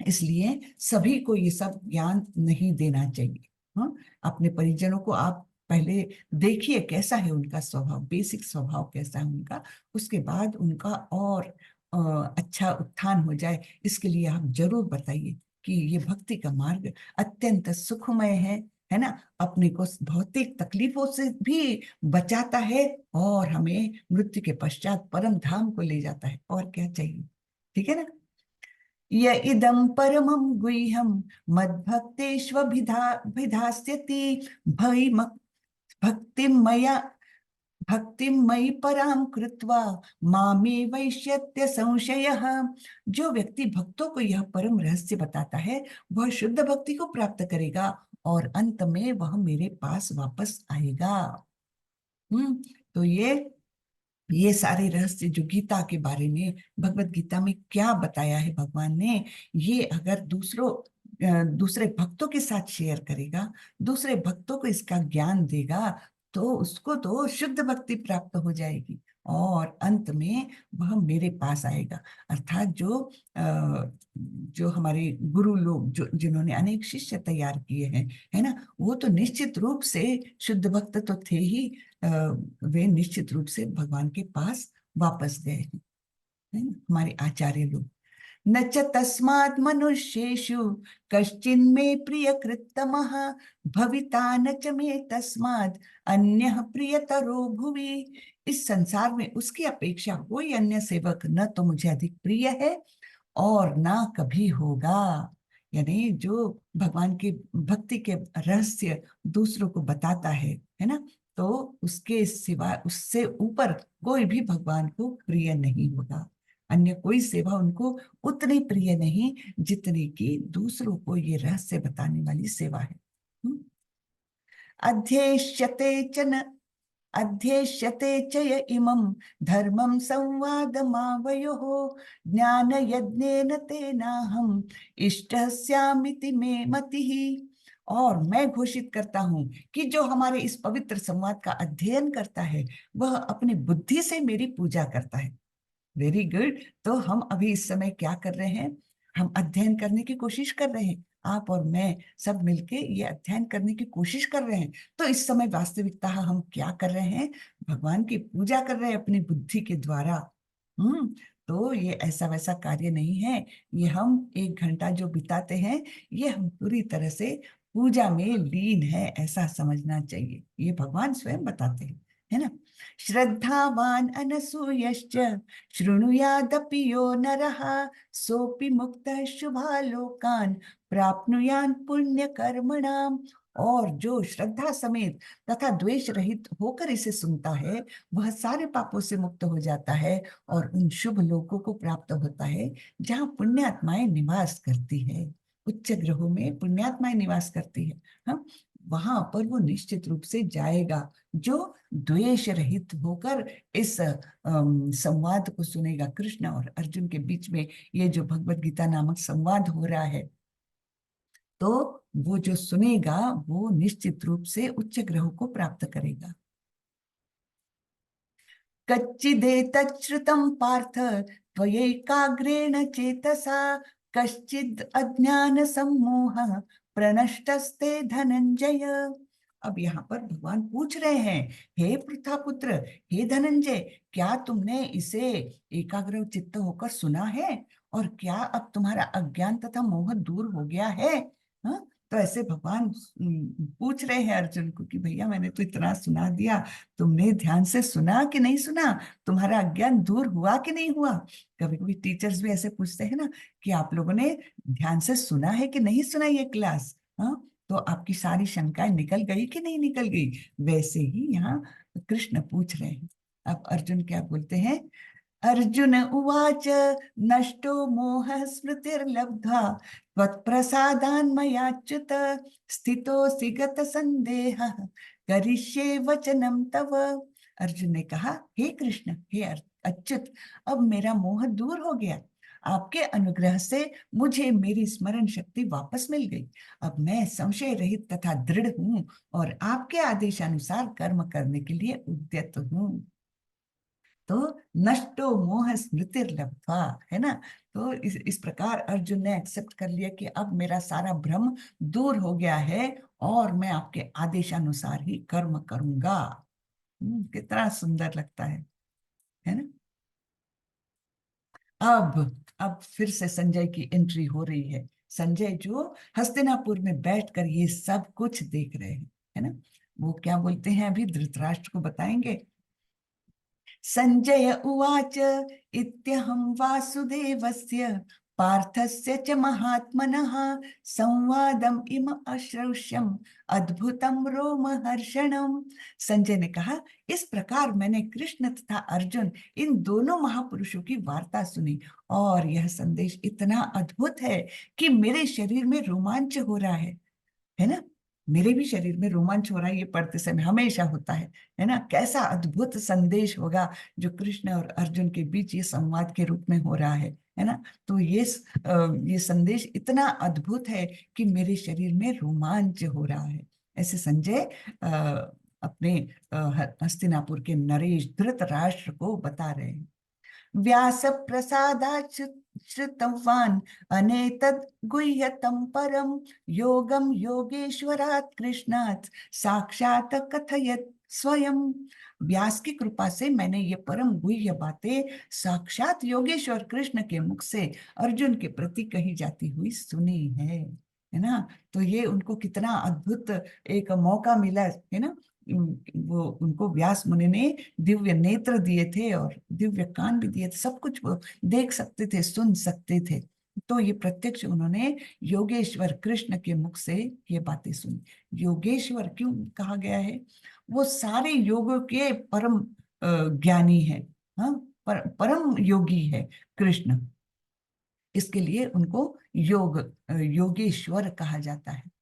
इसलिए सभी को ये सब ज्ञान नहीं देना चाहिए। हाँ, अपने परिजनों को आप पहले देखिए कैसा है उनका स्वभाव, बेसिक स्वभाव कैसा है उनका, उसके बाद उनका और अच्छा उत्थान हो जाए, इसके लिए आप जरूर बताइए कि ये भक्ति का मार्ग अत्यंत सुखमय है ना, अपने को भौतिक तकलीफों से भी बचाता है और हमें मृत्यु के पश्चात परम धाम को ले जाता है, और क्या चाहिए। ठीक है ना। य इदं परमं गुह्यं मद्भक्तेष्वभिधास्यति भक्तिं मया भक्तिं मयि परां कृत्वा मामे वैश्यत्य संशयः। जो व्यक्ति भक्तों को यह परम रहस्य बताता है वह शुद्ध भक्ति को प्राप्त करेगा और अंत में वह मेरे पास वापस आएगा। तो ये सारे रहस्य जो गीता के बारे में, भगवत गीता में क्या बताया है भगवान ने, ये अगर दूसरे भक्तों के साथ शेयर करेगा, दूसरे भक्तों को इसका ज्ञान देगा, तो उसको तो शुद्ध भक्ति प्राप्त हो जाएगी और अंत में वह मेरे पास आएगा। अर्थात जो हमारे गुरु लोग जो जिन्होंने अनेक शिष्य तैयार किए हैं, है ना, वो तो निश्चित रूप से शुद्ध भक्त तो थे ही, वे निश्चित रूप से भगवान के पास वापस गए हैं, है ना, हमारे आचार्य लोग। न च तस्मात् मनुष्येषु कश्चिन्मे प्रियकृत्तमः भविता न च मे तस्मात् अन्यः प्रियतरो भुवि। इस संसार में उसकी अपेक्षा कोई अन्य सेवक न तो मुझे अधिक प्रिय है और ना कभी होगा। यानी जो भगवान की भक्ति के रहस्य दूसरों को बताता है ना, तो उसके सिवा उससे ऊपर कोई भी भगवान को प्रिय नहीं होगा। अन्य कोई सेवा उनको उतनी प्रिय नहीं जितनी कि दूसरों को ये रहस्य बताने वाली सेवा है। अध्येष्यते च न अध्येष्यते च य इमं धर्मं संवादमावयोः ज्ञानयज्ञेन तेनाहम् इष्टस्यामिति मे मतिः। और मैं घोषित करता हूं कि जो हमारे इस पवित्र संवाद का अध्ययन करता है वह अपनी बुद्धि से मेरी पूजा करता है। Very good. तो हम अभी इस समय क्या कर रहे हैं, हम अध्ययन करने की कोशिश कर रहे हैं, आप और मैं सब मिलके ये अध्ययन करने की कोशिश कर रहे हैं। तो इस समय वास्तविकता हम क्या कर रहे हैं, भगवान की पूजा कर रहे हैं अपनी बुद्धि के द्वारा। तो ये ऐसा वैसा कार्य नहीं है, ये हम 1 घंटा जो बिताते हैं ये हम पूरी तरह से पूजा में लीन है, ऐसा समझना चाहिए। ये भगवान स्वयं बताते हैं, है ना। श्रद्धावान अनसूयश्च शृणुयादपि यो नरः सोपि मुक्तः शुभालोकान् प्राप्नुयान् पुण्य कर्मणाम्। और जो श्रद्धा समेत तथा द्वेष रहित होकर इसे सुनता है वह सारे पापों से मुक्त हो जाता है और उन शुभ लोकों को प्राप्त होता है जहाँ पुण्यात्माएं निवास करती है। उच्च ग्रहों में पुण्यात्माएं निवास करती है, हाँ, वहां पर वो निश्चित रूप से जाएगा जो द्वेष रहित होकर इस संवाद को सुनेगा। कृष्ण और अर्जुन के बीच में ये जो भगवत गीता नामक संवाद हो रहा है, तो वो जो सुनेगा वो निश्चित रूप से उच्च ग्रहों को प्राप्त करेगा। कच्चिदेतच्छ्रुतं पार्थ त्वयैकाग्रेण चेतसा कश्चिद् अज्ञान सम्मोहः प्रनष्टस्ते धनंजय। अब यहाँ पर भगवान पूछ रहे हैं, हे पृथापुत्र, हे धनंजय, क्या तुमने इसे एकाग्र चित्त होकर सुना है और क्या अब तुम्हारा अज्ञान तथा मोह दूर हो गया है। हाँ? तो ऐसे भगवान पूछ रहे हैं अर्जुन को कि भैया मैंने तो इतना सुना दिया, तुमने ध्यान से सुना कि नहीं सुना, तुम्हारा अज्ञान दूर हुआ कि नहीं हुआ। कभी कभी टीचर्स भी ऐसे पूछते हैं ना कि आप लोगों ने ध्यान से सुना है कि नहीं सुना ये क्लास, हाँ, तो आपकी सारी शंकाएं निकल गई कि नहीं निकल गई। वैसे ही यहाँ कृष्ण पूछ रहे हैं। अब अर्जुन क्या बोलते हैं, अर्जुन उवाच नष्टो मोह स्मृतिर्लब्धा त्वत्प्रसादान्मयाच्युत स्थितोऽसि गतसन्देहः करिष्ये वचनं तव। अर्जुन ने कहा, हे कृष्ण, हे अच्युत, अब मेरा मोह दूर हो गया, आपके अनुग्रह से मुझे मेरी स्मरण शक्ति वापस मिल गई। अब मैं संशय रहित तथा दृढ़ हूँ और आपके आदेशानुसार कर्म करने के लिए उद्यत हूँ। तो नष्टो मोह स्मृतिर्लब्ध्वा, है ना। तो इस प्रकार अर्जुन ने एक्सेप्ट कर लिया कि अब मेरा सारा भ्रम दूर हो गया है और मैं आपके आदेशानुसार ही कर्म करूंगा। कितना सुंदर लगता है ना। अब फिर से संजय की एंट्री हो रही है। संजय जो हस्तिनापुर में बैठकर ये सब कुछ देख रहे हैं, है ना। वो क्या बोलते हैं अभी धृतराष्ट्र को बताएंगे। संजय उवाच इत्यहं वासुदेवस्य पार्थस्य च महात्मनः संवादम इम अश्रौष्यम अद्भुतम रोमहर्षणम। संजय ने कहा, इस प्रकार मैंने कृष्ण तथा अर्जुन इन दोनों महापुरुषों की वार्ता सुनी और यह संदेश इतना अद्भुत है कि मेरे शरीर में रोमांच हो रहा है ना। मेरे भी शरीर में रोमांच हो रहा है, ये पढ़ते समय हमेशा होता है ना। कैसा अद्भुत संदेश होगा जो कृष्ण और अर्जुन के बीच ये संवाद के रूप में हो रहा है ना। तो ये संदेश इतना अद्भुत है कि मेरे शरीर में रोमांच हो रहा है। ऐसे संजय अपने हस्तिनापुर के नरेश धृतराष्ट्र को बता रहे हैं। व्यास प्रसादात् श्रुतवान् अनेतद् गुह्यतं परम योगम योगेश्वरात् कृष्णात् साक्षात् कथयत् स्वयं। व्यास की कृपा से मैंने ये परम गुह्य बातें साक्षात योगेश्वर कृष्ण के मुख से अर्जुन के प्रति कही जाती हुई सुनी है ना। तो ये उनको कितना अद्भुत एक मौका मिला है ना। वो उनको व्यास मुनि ने दिव्य नेत्र दिए थे और दिव्य कान भी दिए थे, सब कुछ वो देख सकते थे, सुन सकते थे। तो ये प्रत्यक्ष उन्होंने योगेश्वर कृष्ण के मुख से ये बातें सुनी। योगेश्वर क्यों कहा गया है? वो सारे योगों के परम ज्ञानी है। हाँ, परम योगी है कृष्ण, इसके लिए उनको योगेश्वर कहा जाता है।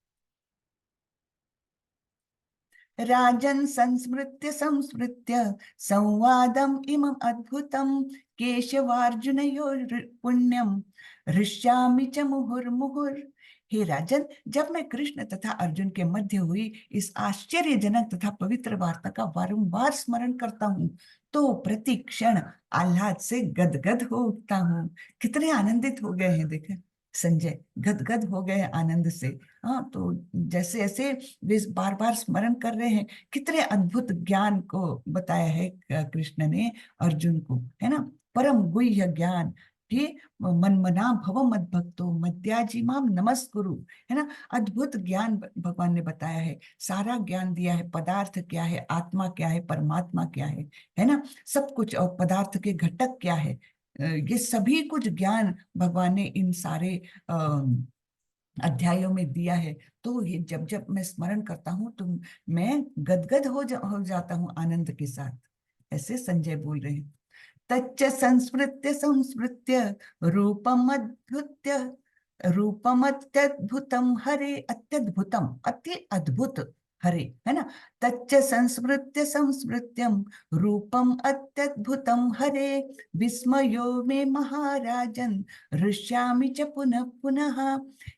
राजन् संस्मृत्य संस्मृत्य संवादम इमं अद्भुतम केशवार्जुनयोः पुण्यम हृष्यामि च मुहुर्मुहुर्। हे राजन, जब मैं कृष्ण तथा अर्जुन के मध्य हुई इस आश्चर्यजनक तथा पवित्र वार्ता का वारंवार स्मरण करता हूँ तो प्रति क्षण आह्लाद से गदगद हो उठता हूँ। कितने आनंदित हो गए हैं देखें, संजय गदगद हो गए आनंद से। हाँ, तो जैसे ऐसे वे बार बार स्मरण कर रहे हैं, कितने अद्भुत ज्ञान को बताया है कृष्ण ने अर्जुन को, है ना। परम गुह्य ज्ञान कि मनमना भव मद भक्तो मद्याजी माम नमस्कुरु, है ना। अद्भुत ज्ञान भगवान ने बताया है, सारा ज्ञान दिया है। पदार्थ क्या है, आत्मा क्या है, परमात्मा क्या है ना, सब कुछ। और पदार्थ के घटक क्या है, ये सभी कुछ ज्ञान भगवान ने इन सारे अध्यायों में दिया है। तो ये जब जब मैं स्मरण करता हूँ तो मैं गदगद हो जाता हूँ आनंद के साथ। ऐसे संजय बोल रहे हैं। तच्च संस्मृत्य संस्मृत्य रूपमद्भुत्य रूपमत्यद्भुतम हरे, अत्यद्भुतम अति अद्भुत हरे, है ना। तच्च संस्मृत्य संस्मृत्यम रूपम अत्यद्भुतम हरे विस्मयो में महाराजन ऋष्यामि च पुनः पुनः।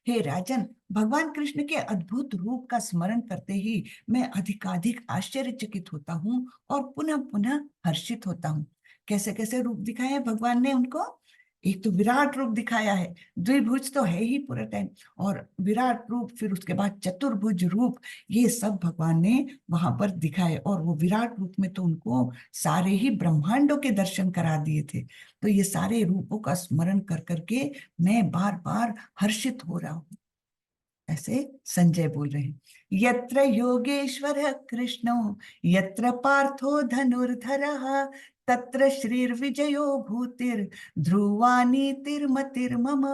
हे राजन, भगवान कृष्ण के अद्भुत रूप का स्मरण करते ही मैं अधिकाधिक आश्चर्यचकित होता हूँ और पुनः पुनः हर्षित होता हूँ। कैसे कैसे रूप दिखाए हैं भगवान ने उनको? एक तो विराट रूप दिखाया है, द्विभुज तो है ही पूरा टाइम, और विराट रूप, फिर उसके बाद चतुर्भुज रूप, ये सब भगवान ने वहां पर दिखाए। और वो विराट रूप में तो उनको सारे ही ब्रह्मांडों के दर्शन करा दिए थे। तो ये सारे रूपों का स्मरण कर करके मैं बार बार हर्षित हो रहा हूँ। ऐसे संजय बोल रहे हैं। यत्र योगेश्वर कृष्णो यत्र पार्थो धनुर्धरः तत्र श्रीर्विजयो भूतिर् ध्रुवा नीतिर्मतिर्मम।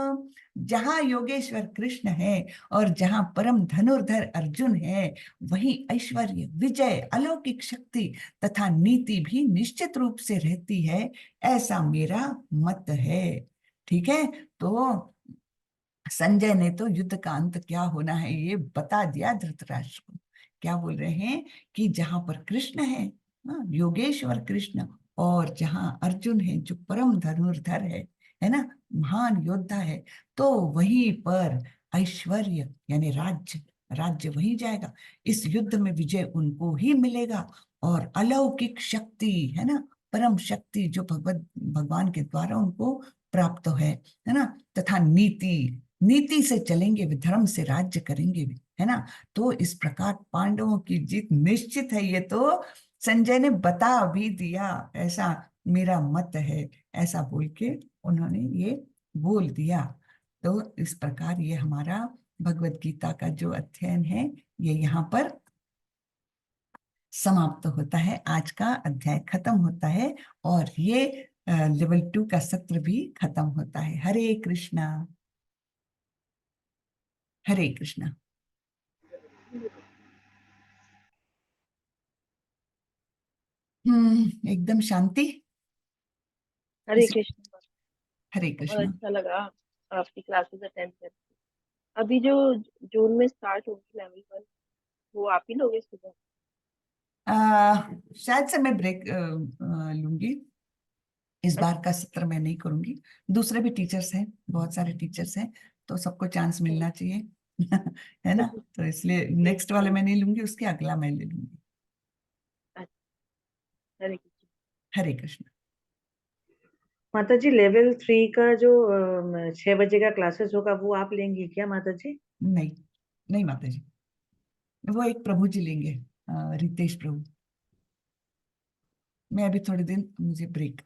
जहाँ योगेश्वर कृष्ण है और जहाँ परम धनुर्धर अर्जुन है, वहीं ऐश्वर्य, विजय, अलौकिक शक्ति तथा नीति भी निश्चित रूप से रहती है, ऐसा मेरा मत है। ठीक है। तो संजय ने तो युद्ध का अंत क्या होना है ये बता दिया धृतराष्ट्र को। क्या बोल रहे हैं कि जहां पर कृष्ण है, हाँ, योगेश्वर कृष्ण, और जहां अर्जुन है जो परम धनुर्धर है ना, महान योद्धा है, तो वहीं पर ऐश्वर्य यानी राज्य, राज्य वहीं जाएगा। इस युद्ध में विजय उनको ही मिलेगा, और अलौकिक शक्ति, है ना, परम शक्ति जो भगवान के द्वारा उनको प्राप्त है ना। तथा नीति, नीति से चलेंगे वे, धर्म से राज्य करेंगे वे, है ना। तो इस प्रकार पांडवों की जीत निश्चित है, ये तो संजय ने बता भी दिया, ऐसा मेरा मत है, ऐसा बोल के उन्होंने ये बोल दिया। तो इस प्रकार ये हमारा भगवत गीता का जो अध्ययन है ये यहाँ पर समाप्त होता है, आज का अध्याय खत्म होता है, और ये लेवल 2 का सत्र भी खत्म होता है। हरे कृष्णा, हरे कृष्णा। एकदम शांति। हरे कृष्ण। हरे बहुत कृष्णा। अच्छा लगा आपकी क्लासेस अटेंड करके। अभी जो जून में स्टार्ट होगी लेवल 1, वो आप ही लोगे सुबह? शायद से मैं ब्रेक लूंगी, इस बार का सत्र मैं नहीं करूंगी। दूसरे भी टीचर्स हैं, बहुत सारे टीचर्स हैं, तो सबको चांस मिलना चाहिए है ना। तो इसलिए ठीक नेक्स्ट वाले ठीक। मैं नहीं लूंगी, उसके अगला मैं ले लूंगी। अच्छा, हरे कृष्ण। हरे कृष्ण। माता जी, लेवल 3 का जो 6 बजे का क्लासेस होगा वो आप लेंगी क्या माता जी? नहीं, नहीं माता जी, वो एक प्रभु जी लेंगे, रितेश प्रभु। मैं अभी थोड़े दिन, मुझे ब्रेक,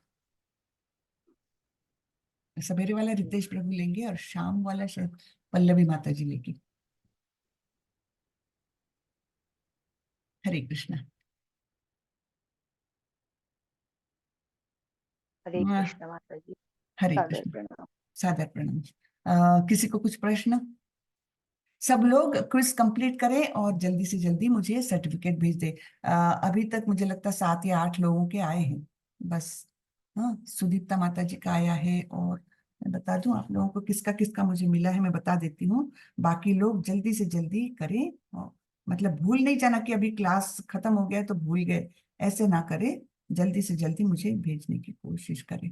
सवेरे वाला रितेश प्रभु लेंगे और शाम वाला शायद पल्लवी माता जी लेगी। हरे कृष्णा। हरे कृष्ण माता जी। हरे सादर कृष्ण। प्रणाम। सादर प्रणाम। किसी को कुछ प्रश्न? सब लोग क्विज कंप्लीट करें और जल्दी से जल्दी मुझे सर्टिफिकेट भेज दे। अभी तक मुझे लगता है 7 या 8 लोगों के आए हैं बस। हाँ, सुदीप्ता माता जी का आया है, और मैं बता दूं आप लोगों को किसका किसका मुझे मिला है, मैं बता देती हूँ। बाकी लोग जल्दी से जल्दी करें, और मतलब भूल नहीं जाना कि अभी क्लास खत्म हो गया तो भूल गए, ऐसे ना करें। जल्दी से जल्दी मुझे भेजने की कोशिश करें।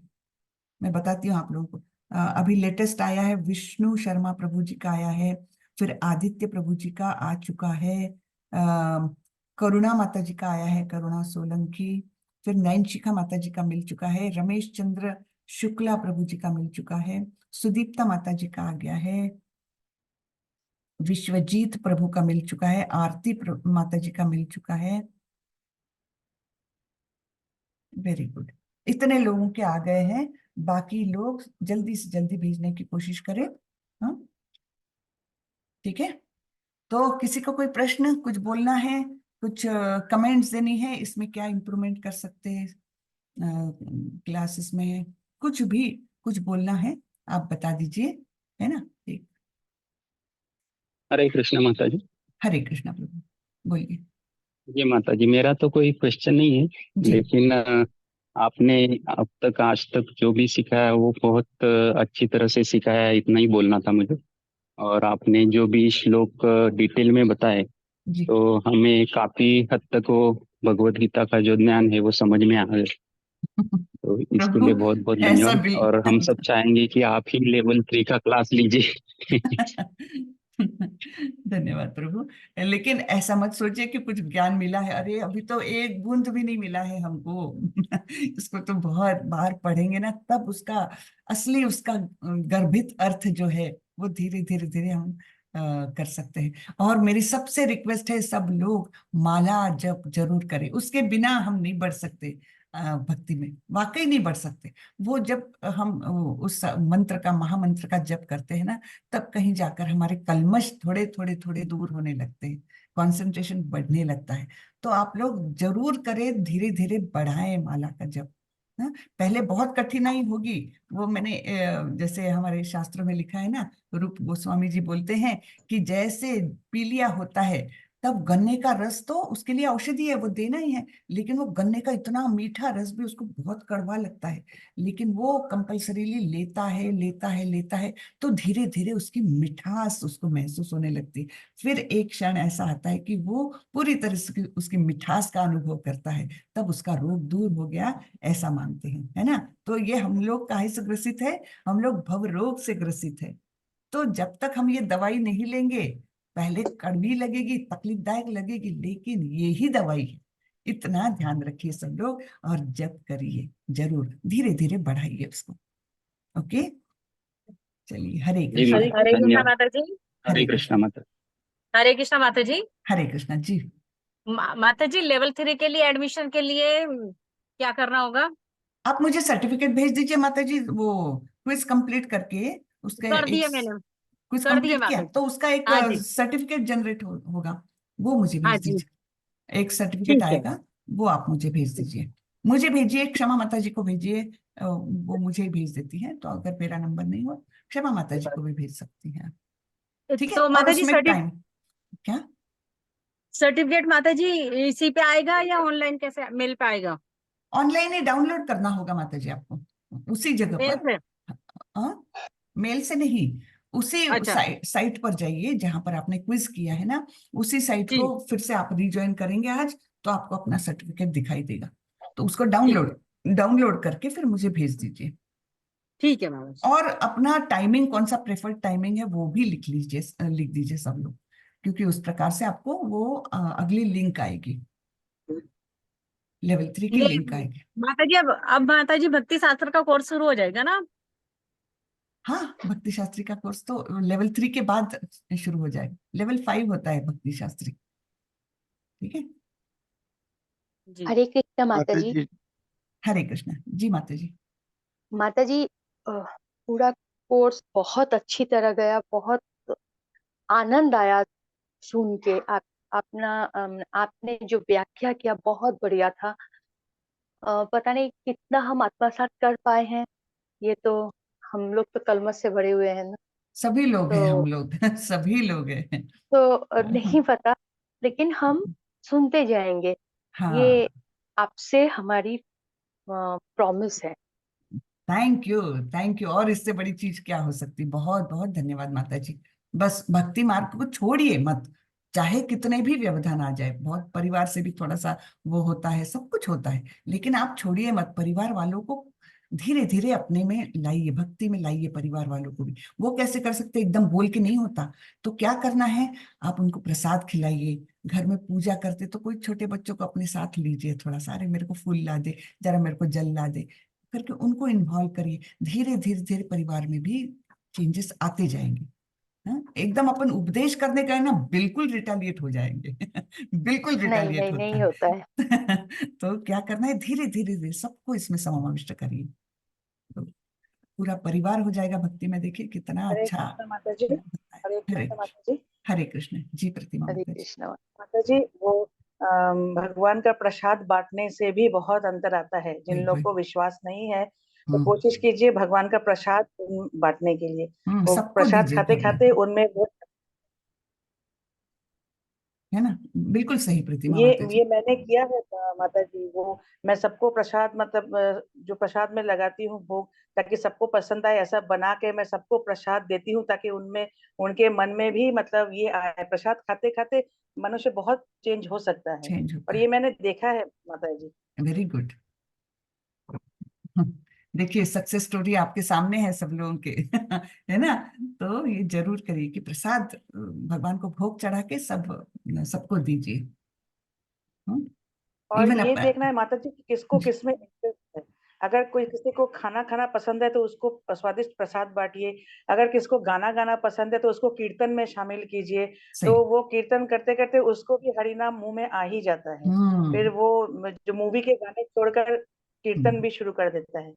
मैं बताती हूँ आप लोगों को। अभी लेटेस्ट आया है, विष्णु शर्मा प्रभु जी का आया है, फिर आदित्य प्रभु जी का आ चुका है, करुणा माता जी का आया है, करुणा सोलंकी, फिर नैनशिखा माता जी का मिल चुका है, रमेश चंद्र शुक्ला प्रभु जी का मिल चुका है, सुदीप्ता माता जी का आ गया है, विश्वजीत प्रभु का मिल चुका है, आरती माता जी का मिल चुका है। वेरी गुड, इतने लोगों के आ गए हैं। बाकी लोग जल्दी से जल्दी भेजने की कोशिश करें। हाँ, ठीक है। तो किसी को कोई प्रश्न, कुछ बोलना है, कुछ कमेंट्स देनी है, इसमें क्या इम्प्रूवमेंट कर सकते हैं क्लासेस में, कुछ भी, कुछ बोलना है आप बता दीजिए, है ना। ठीक। हरे कृष्ण माता जी। हरे कृष्णा प्रभु, बोलिए। जी माता जी, मेरा तो कोई क्वेश्चन नहीं है, जी। लेकिन आपने अब तक आज तक जो भी सिखाया वो बहुत अच्छी तरह से सिखाया है, इतना ही बोलना था मुझे। और आपने जो भी श्लोक डिटेल में बताए, जी। तो हमें काफी हद तक वो भगवत गीता का जो ज्ञान है वो समझ में आ गया। तो इसके प्रभु, लिए बहुत बहुत ऐसा धन्यवाद, और हम सब बिल चाहेंगे कि आप ही लेवल 3 का क्लास लीजिए। धन्यवाद प्रभु। लेकिन ऐसा मत सोचिए कि कुछ ज्ञान मिला है, अरे अभी तो एक बूंद भी नहीं मिला है हमको इसको तो बहुत बार पढ़ेंगे ना, तब उसका असली, उसका गर्भित अर्थ जो है वो धीरे धीरे धीरे हम कर सकते हैं। और मेरी सबसे रिक्वेस्ट है, सब लोग माला जप जरूर करें, उसके बिना हम नहीं बढ़ सकते। भक्ति में वाकई नहीं बढ़ सकते। वो जब हम उस मंत्र का, महामंत्र का जप करते हैं ना, तब कहीं जाकर हमारे कल्मश थोड़े थोड़े थोड़े दूर होने लगते हैं, कंसंट्रेशन बढ़ने लगता है। तो आप लोग जरूर करें, धीरे धीरे बढ़ाएं माला का जप। हाँ, पहले बहुत कठिनाई होगी, वो मैंने जैसे हमारे शास्त्रों में लिखा है ना, रूप गोस्वामी जी बोलते हैं कि जैसे पीलिया होता है, तब गन्ने का रस तो उसके लिए औषधि है, वो देना ही है, लेकिन वो गन्ने का इतना मीठा रस भी उसको बहुत कड़वा लगता है, लेकिन वो कंपल्सरीली लेता है, लेता है, लेता है, तो धीरे धीरे उसकी मिठास उसको महसूस होने लगती है। फिर एक क्षण ऐसा आता है कि वो पूरी तरह से उसकी मिठास का अनुभव करता है, तब उसका रोग दूर हो गया, ऐसा मानते हैं, है ना। तो ये हम लोग काहे से ग्रसित है, हम लोग भव रोग से ग्रसित है। तो जब तक हम ये दवाई नहीं लेंगे, पहले कड़वी लगेगी, तकलीफदायक लगेगी, लेकिन ये ही दवाई है, इतना ध्यान रखिए सब लोग, और जप करिए जरूर, धीरे धीरे बढ़ाइए उसको। ओके, चलिए, हरे जी कृष्ण। हरे माता, हरे कृष्णा धन्यवाद। माता जी। हरे हरे कृष्णा कृष्ण। माता। हरे कृष्णा माता जी। हरे कृष्ण जी। माता जी, लेवल 3 के लिए एडमिशन के लिए क्या करना होगा? आप मुझे सर्टिफिकेट भेज दीजिए माता जी, वो क्विज कंप्लीट करके उसके कर एक, दिए मैंने। क्विज कर दिए कंप्लीट किया माता जी। तो उसका एक हाँ जी। सर्टिफिकेट जनरेट होगा, वो मुझे हाँ भेज जी। दीजिए। एक सर्टिफिकेट ठीक है। आएगा, वो आप मुझे भेज दीजिए। मुझे भेजिए, क्षमा माता जी को भेजिए, वो मुझे ही भेज देती है, तो अगर मेरा नंबर नहीं हो, क्षमा माता जी को भी भेज सकती हैं। ठीक है, तो और माता जी, उसमें टाइम क्या, सर्टिफिकेट माता जी इसी पे आएगा या ऑनलाइन कैसे मेल पे आएगा? ऑनलाइन ही डाउनलोड करना होगा माता जी आपको, उसी जगह मेल पर। पे? हाँ, मेल से नहीं, उसी अच्छा। साइट पर जाइए जहां पर आपने क्विज किया है ना, उसी साइट जी। को फिर से आप रिज्वाइन करेंगे आज, तो आपको अपना सर्टिफिकेट दिखाई देगा, तो उसको ठीक है। डाउनलोड डाउनलोड करके फिर मुझे भेज दीजिए। ठीक है माता जी। और अपना टाइमिंग, कौन सा प्रेफर्ड टाइमिंग है वो भी लिख लीजिए, लिख दीजिए सब लोग, क्योंकि उस प्रकार से आपको वो अगली लिंक आएगी, लेवल 3 की ये लिंक आएगी। माता जी, अब माता जी भक्ति शास्त्र का कोर्स शुरू हो जाएगा ना? हाँ, भक्ति शास्त्री का कोर्स तो लेवल 3 के बाद शुरू हो जाएगा, लेवल 5 होता है भक्ति शास्त्री। ठीक है, जी। हरे कृष्ण माता माता जी। जी। हरे कृष्ण जी माता जी। माता जी, पूरा कोर्स बहुत अच्छी तरह गया, बहुत आनंद आया सुन के। आपने जो व्याख्या किया बहुत बढ़िया था। पता नहीं कितना हम आत्मसात कर पाए हैं, ये तो हम लोग तो कलमत से भरे हुए हैं ना। सभी लोग हैं हम तो लोग सभी लोग हैं। नहीं पता, लेकिन हम सुनते जाएंगे। हाँ, ये आपसे हमारी प्रॉमिस है। थैंक यू, थैंक यू, और इससे बड़ी चीज क्या हो सकती, बहुत बहुत धन्यवाद माता जी। बस भक्ति मार्ग को छोड़िए मत, चाहे कितने भी व्यवधान आ जाए, बहुत परिवार से भी थोड़ा सा वो होता है, सब कुछ होता है, लेकिन आप छोड़िए मत, परिवार वालों को धीरे धीरे अपने में लाइए, भक्ति में लाइए परिवार वालों को भी। वो कैसे कर सकते, एकदम बोल के नहीं होता, तो क्या करना है, आप उनको प्रसाद खिलाइए, घर में पूजा करते तो कोई छोटे बच्चों को अपने साथ लीजिए, थोड़ा सा, अरे मेरे को फूल ला दे, जरा मेरे को जल ला दे करके उनको इन्वॉल्व करिए, धीरे धीरे धीरे परिवार में भी चेंजेस आते जाएंगे। हाँ? एकदम अपन उपदेश करने गए ना, बिल्कुल रिटेलिएट हो जाएंगे बिल्कुल नहीं रिटेलिएट नहीं होता नहीं होता है। है तो क्या करना है, धीरे धीरे धीरे सबको इसमें समाविष्ट करिए, तो पूरा परिवार हो जाएगा भक्ति में। देखिए कितना हरे अच्छा कृष्ण माता जी। बताया। हरे हरे कृष्ण माता जी। हरे कृष्ण जी, प्रतिमा हरे माता जी। कृष्ण। माता जी, वो भगवान का प्रसाद बांटने से भी बहुत अंतर आता है। जिन वही लोग वही। को विश्वास नहीं है तो हम्म कोशिश कीजिए भगवान का प्रसाद बांटने के लिए। वो सबको प्रसाद दीजिए खाते घर में, खाते उनमें वो है ना, बिल्कुल सही प्रतिमा माता जी। ये मैंने किया है माता जी। वो मैं सबको प्रसाद मतलब जो प्रसाद में लगाती हूँ भोग, ताकि सबको पसंद आए, ऐसा बना के मैं सबको प्रसाद देती हूँ, ताकि उनमें उनके मन में भी मतलब ये आए। प्रसाद खाते खाते मनुष्य बहुत चेंज हो सकता है, चेंज होता और है, ये मैंने देखा है माता जी। Very good. देखिए सक्सेस स्टोरी आपके सामने है सब लोगों के है ना, तो ये जरूर करिए कि प्रसाद भगवान को भोग चढ़ा के सबको दीजिए। और इवन ये अप, देखना है माता जी कि किसको किसमें इंटरेस्ट है। अगर कोई किसी को खाना खाना पसंद है तो उसको स्वादिष्ट प्रसाद बांटिए। अगर किसको गाना गाना पसंद है तो उसको कीर्तन में शामिल कीजिए। तो सही। वो कीर्तन करते करते उसको भी हरि नाम मुंह में आ ही जाता है। फिर हम्म वो जो मूवी के गाने छोड़कर कीर्तन हम्म, भी शुरू कर देता है।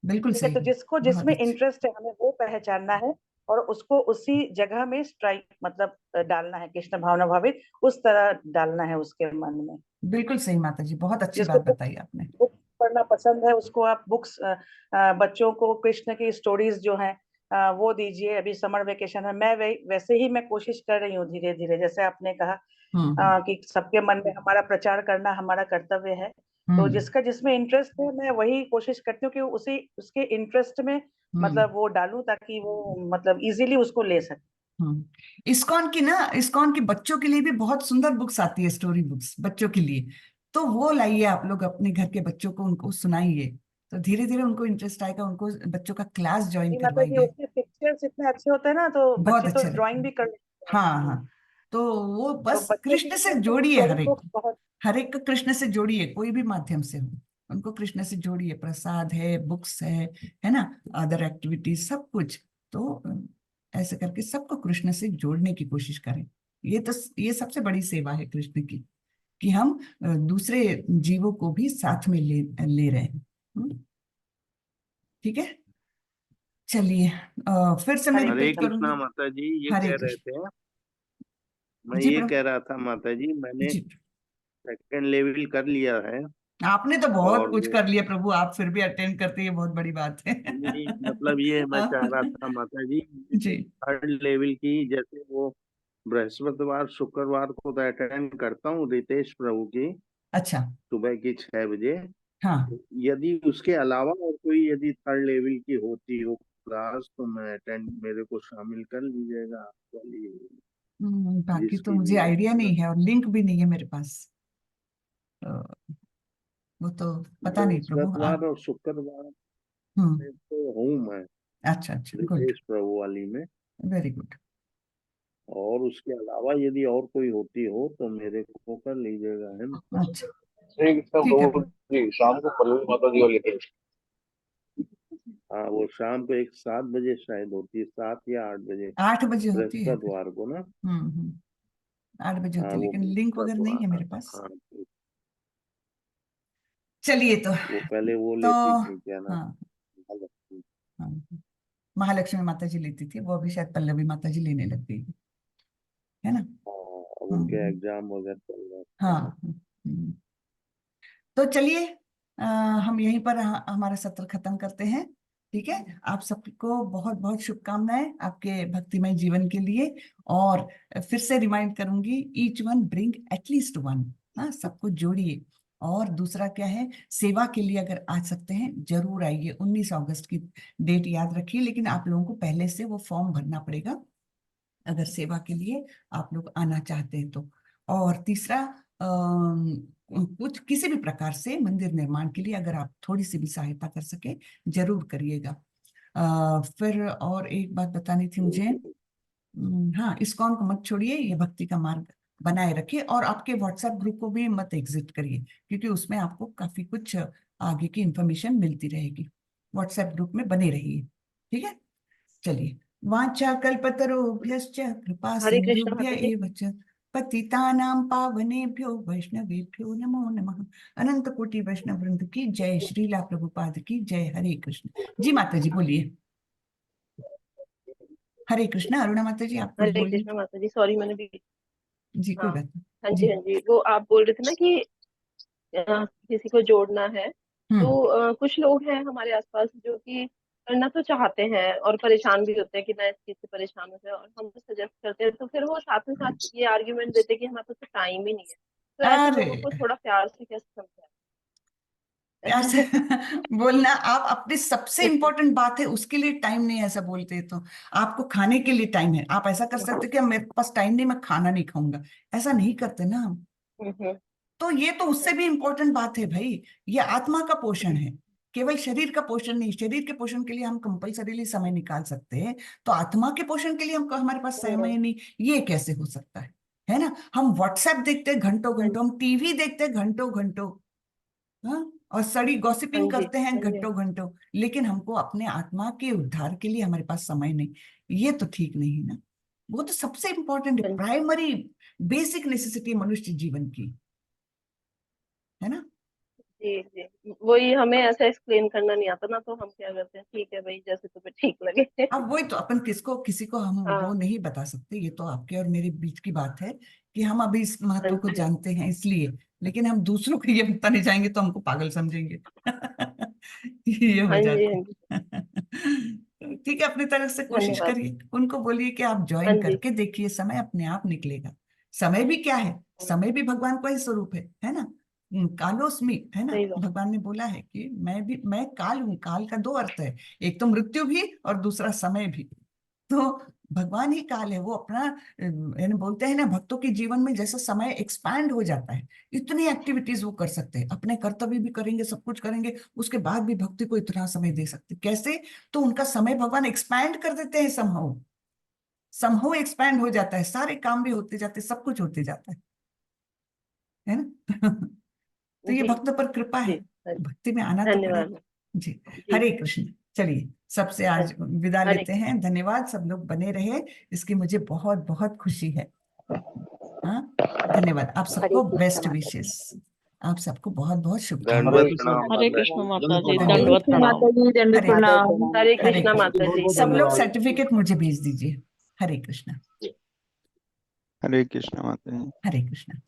बिल्कुल ठीक है, सही, तो जिसको बहुत जिसमें अच्छे, इंटरेस्ट है हमें वो पहचानना है, और उसको उसी जगह में स्ट्राइक मतलब डालना है, कृष्ण भावना भावित उस तरह डालना है उसके मन में। बिल्कुल सही माता जी, बहुत अच्छी जिसको बात बुक्स बताई आपने। बुक्स पढ़ना पसंद है उसको आप बुक्स, बच्चों को कृष्ण की स्टोरीज जो हैं वो दीजिए। अभी समर वेकेशन है, मैं वैसे ही मैं कोशिश कर रही हूँ धीरे धीरे, जैसे आपने कहा हम्म कि सबके मन में हमारा प्रचार करना हमारा कर्तव्य है। तो हम्म जिसका जिसमें इंटरेस्ट है मैं वही कोशिश करती हूँ कि उसी उसके इंटरेस्ट में हम्म मतलब वो डालूं, ताकि वो मतलब इजीली उसको ले सके। इस्कॉन की ना, इस्कॉन की बच्चों के लिए भी बहुत सुंदर बुक्स आती है, स्टोरी बुक्स बच्चों के लिए, तो वो लाइए आप लोग अपने घर के बच्चों को, उनको सुनाइए, तो धीरे धीरे उनको इंटरेस्ट आएगा, उनको बच्चों का क्लास ज्वाइन जी माता जी, करवाइए। उसके पिक्चर्स इतने अच्छे होते हैं ना, तो बहुत बच्चे तो अच्छे लगते ड्राइंग हैं। भी कर लेते हैं। हाँ हाँ, तो वो तो बस बच्चों के कृष्ण से लिए तो जोड़िए स्टोरी हर एक बुक को, बहुत हर एक को कृष्ण से जोड़िए, कोई भी माध्यम से हो, उनको कृष्ण से जोड़िए। प्रसाद है, बुक्स है ना, अदर एक्टिविटीज, सब कुछ। तो ऐसे करके सबको कृष्ण से जोड़ने की कोशिश करें। ये सबसे बड़ी सेवा है कृष्ण की, कि हम दूसरे जीवों को भी साथ में ले रहे हैं। ठीक है, चलिए फिर से मैं हरे हरे रिपीट कृष्ण। कृष्णा करूंगी। माता जी, ये हरे कह रहे कृष्ण। थे, मैं जी ये प्रभु। कह रहा था माता जी, मैंने जी, सेकंड लेवल कर लिया है। आपने तो बहुत और कुछ वो कर लिया प्रभु, आप फिर भी अटेंड करते, ये बहुत बड़ी बात है। नहीं, मतलब ये मैं चाह रहा था माता जी, जी। थर्ड लेवल की, जैसे वो बृहस्पतिवार शुक्रवार को तो अटेंड करता हूँ रितेश प्रभु की, अच्छा। सुबह की 6 बजे। हाँ। यदि उसके अलावा और कोई यदि थर्ड लेवल की होती हो क्लास, तो मैं अटेंड, मेरे को शामिल कर लीजिएगा आप वाली, बाकी तो जिसकी मुझे भी है आइडिया ना। नहीं है और लिंक भी नहीं है मेरे पास, तो वो तो पता नहीं प्रभु बृहस्पतिवार आप। और शुक्रवार हम्म। में तो हूँ मैं, अच्छा अच्छा, गुड, रितेश प्रभु वाली में। Very good. और उसके अलावा यदि और कोई होती हो तो मेरे को कर लीजिएगा, है ना। अच्छा, श्री कृष्ण ठीक है प्रभु प्रभु। जी, शाम को पल्लवी माता जी और लेते हैं। हाँ, वो शाम को 7 बजे शायद होती है, 7 या 8 बजे, 8 बजे होती है फिर। बृहस्पतिवार को ना। 8 बजे हाँ होती है, वो लेकिन लिंक वगैरह नहीं है बृहस्पतिवार, मेरे पास। हाँ चलिए तो। वो पहले वो तो लेती थी, क्या नाम, हाँ, महालक्ष्मी। हाँ, महालक्ष्मी माता जी लेती थी, वो अभी शायद पल्लवी माता जी लेने लग गई है ना। हाँ, अब उनके हम्म। एग्जाम वगैरह चल रहे हाँ। हैं। तो चलिए हम यहीं पर हमारा सत्र खत्म करते हैं। ठीक है, आप सबको बहुत बहुत शुभकामनाएं आपके भक्तिमय जीवन के लिए। और फिर से रिमाइंड करूंगी, each one bring at least one. हाँ, सबको जोड़िए। और दूसरा क्या है, सेवा के लिए अगर आ सकते हैं जरूर आइए। 19 अगस्त की डेट याद रखिए, लेकिन आप लोगों को पहले से वो फॉर्म भरना पड़ेगा अगर सेवा के लिए आप लोग आना चाहते हैं तो। और तीसरा, कुछ किसी भी प्रकार से मंदिर निर्माण के लिए अगर आप थोड़ी सी भी सहायता कर सके जरूर करिएगा। फिर और एक बात बतानी थी मुझे। हाँ, इस्कॉन को मत छोड़िए, ये भक्ति का मार्ग बनाए रखिए। और आपके व्हाट्सएप ग्रुप को भी मत एग्जिट करिए, क्योंकि उसमें आपको काफी कुछ आगे की इंफॉर्मेशन मिलती रहेगी। व्हाट्सएप ग्रुप में बने रहिए। ठीक है, चलिए। वाचा कल्पतरुभ्यश्च कृपा हरे कृष्ण सिंधुभ्य माता जी। एव च पतितानां पावनेभ्यो वैष्णवेभ्यो नमो नमः। अनंत कोटि वैष्णव वृंद की जय, श्रीला प्रभुपाद की जय। हरे कृष्ण। जी माता जी बोलिए। हरे कृष्ण। अरुणा माता जी आप कुछ हरे बोलिए। कृष्ण माता जी, सॉरी मैंने भी। जी कोई हाँ, बात नहीं। हाँ जी, जी। हाँ जी, वो आप बोल रहे थे ना कि किसी को जोड़ना है। हम्म। तो कुछ लोग हैं हमारे आसपास जो कि करना तो चाहते हैं और परेशान भी होते हैं कि मैं इस चीज से परेशान हूँ, और हम सजेस्ट करते हैं तो फिर वो साथ में साथ ये आर्ग्यूमेंट देते हैं कि हमारे पास टाइम ही नहीं है। तो ऐसे अरे, लोगों को थोड़ा प्यार से कैसे समझाएं? प्यार से बोलना। आप अपनी सबसे इंपॉर्टेंट बात है उसके लिए टाइम नहीं है ऐसा बोलते हैं तो। आपको खाने के लिए टाइम है, आप ऐसा कर सकते हो कि मेरे पास टाइम नहीं, मैं खाना नहीं खाऊंगा। ऐसा नहीं करते ना हम। हम्म, तो ये तो उससे भी इंपॉर्टेंट बात है भाई। ये आत्मा का पोषण है, केवल शरीर का पोषण नहीं। शरीर के पोषण के लिए हम कंपलसरीली समय निकाल सकते हैं, तो आत्मा के पोषण के लिए हमको हमारे पास समय नहीं, ये कैसे हो सकता है ना। हम व्हाट्सएप देखते हैं घंटों हाँ घंटों, हम टीवी देखते हैं घंटों घंटों, हाँ, और सड़ी हाँ गॉसिपिंग जी, करते हैं हाँ जी, घंटों घंटों, लेकिन हमको अपने आत्मा के उद्धार के लिए हमारे पास समय नहीं। ये तो ठीक नहीं है ना। वो तो सबसे इंपॉर्टेंट है, हाँ जी, प्राइमरी बेसिक नेसेसिटी मनुष्य जीवन की, है ना। जी जी, वही हमें ऐसा एक्सप्लेन करना नहीं आता ना, तो हम क्या करते हैं, ठीक है भाई जैसे तुम्हें ठीक लगे। अब वही तो, अपन किसको किसी को हम वो हाँ, नहीं बता सकते। ये तो आपके और मेरे बीच की बात है कि हम अभी इस हाँ महत्व को जी, जानते हैं इसलिए। लेकिन हम दूसरों को ये बताने जाएंगे तो हमको पागल समझेंगे। ये हो हाँ जी, जाता हाँ जी, है। ठीक है, अपनी तरफ से कोशिश धन्यवाद। करिए, उनको बोलिए कि आप हाँ ज्वाइन जी, करके देखिए, समय अपने आप निकलेगा। समय भी क्या है, समय भी भगवान का ही स्वरूप है ना। कालोस्मि, है ना। सही बात। भगवान ने बोला है कि मैं काल हूँ। काल का दो अर्थ है, एक तो मृत्यु भी और दूसरा समय भी। तो भगवान ही काल है, वो अपना यानी बोलते हैं ना, भक्तों के जीवन में जैसा समय एक्सपैंड हो जाता है, इतनी एक्टिविटीज वो कर सकते हैं, अपने कर्तव्य भी करेंगे, सब कुछ करेंगे, उसके बाद भी भक्ति को इतना समय दे सकते हैं। कैसे, तो उनका समय भगवान एक्सपैंड कर देते हैं, समहाउ समहाउ एक्सपैंड हो जाता है, सारे काम भी होते जाते हैं, सब कुछ होते जाता है। है ना। तो ये जी भक्तों पर कृपा जी। है, भक्ति में आना तो पड़ेगा। धन्यवाद जी, जी। हरे कृष्ण। चलिए सबसे आज विदा हरे लेते हैं। धन्यवाद, सब लोग बने रहे, इसकी मुझे बहुत बहुत खुशी है। हाँ, धन्यवाद। आप हरे सबको कृष्ण बेस्ट माता जी। विशेष, आप सबको बहुत बहुत हरे शुभकामनाएं। कृष्ण हरे माता कृष्ण जी। माता जी, धन्यवाद। दंडवत प्रणाम। माता जी, दंड हरे प्रणाम। हरे हरे कृष्णा कृष्ण। माता जी। सब लोग सर्टिफिकेट मुझे भेज दीजिए। हरे कृष्ण। हरे कृष्ण माता जी। हरे कृष्ण।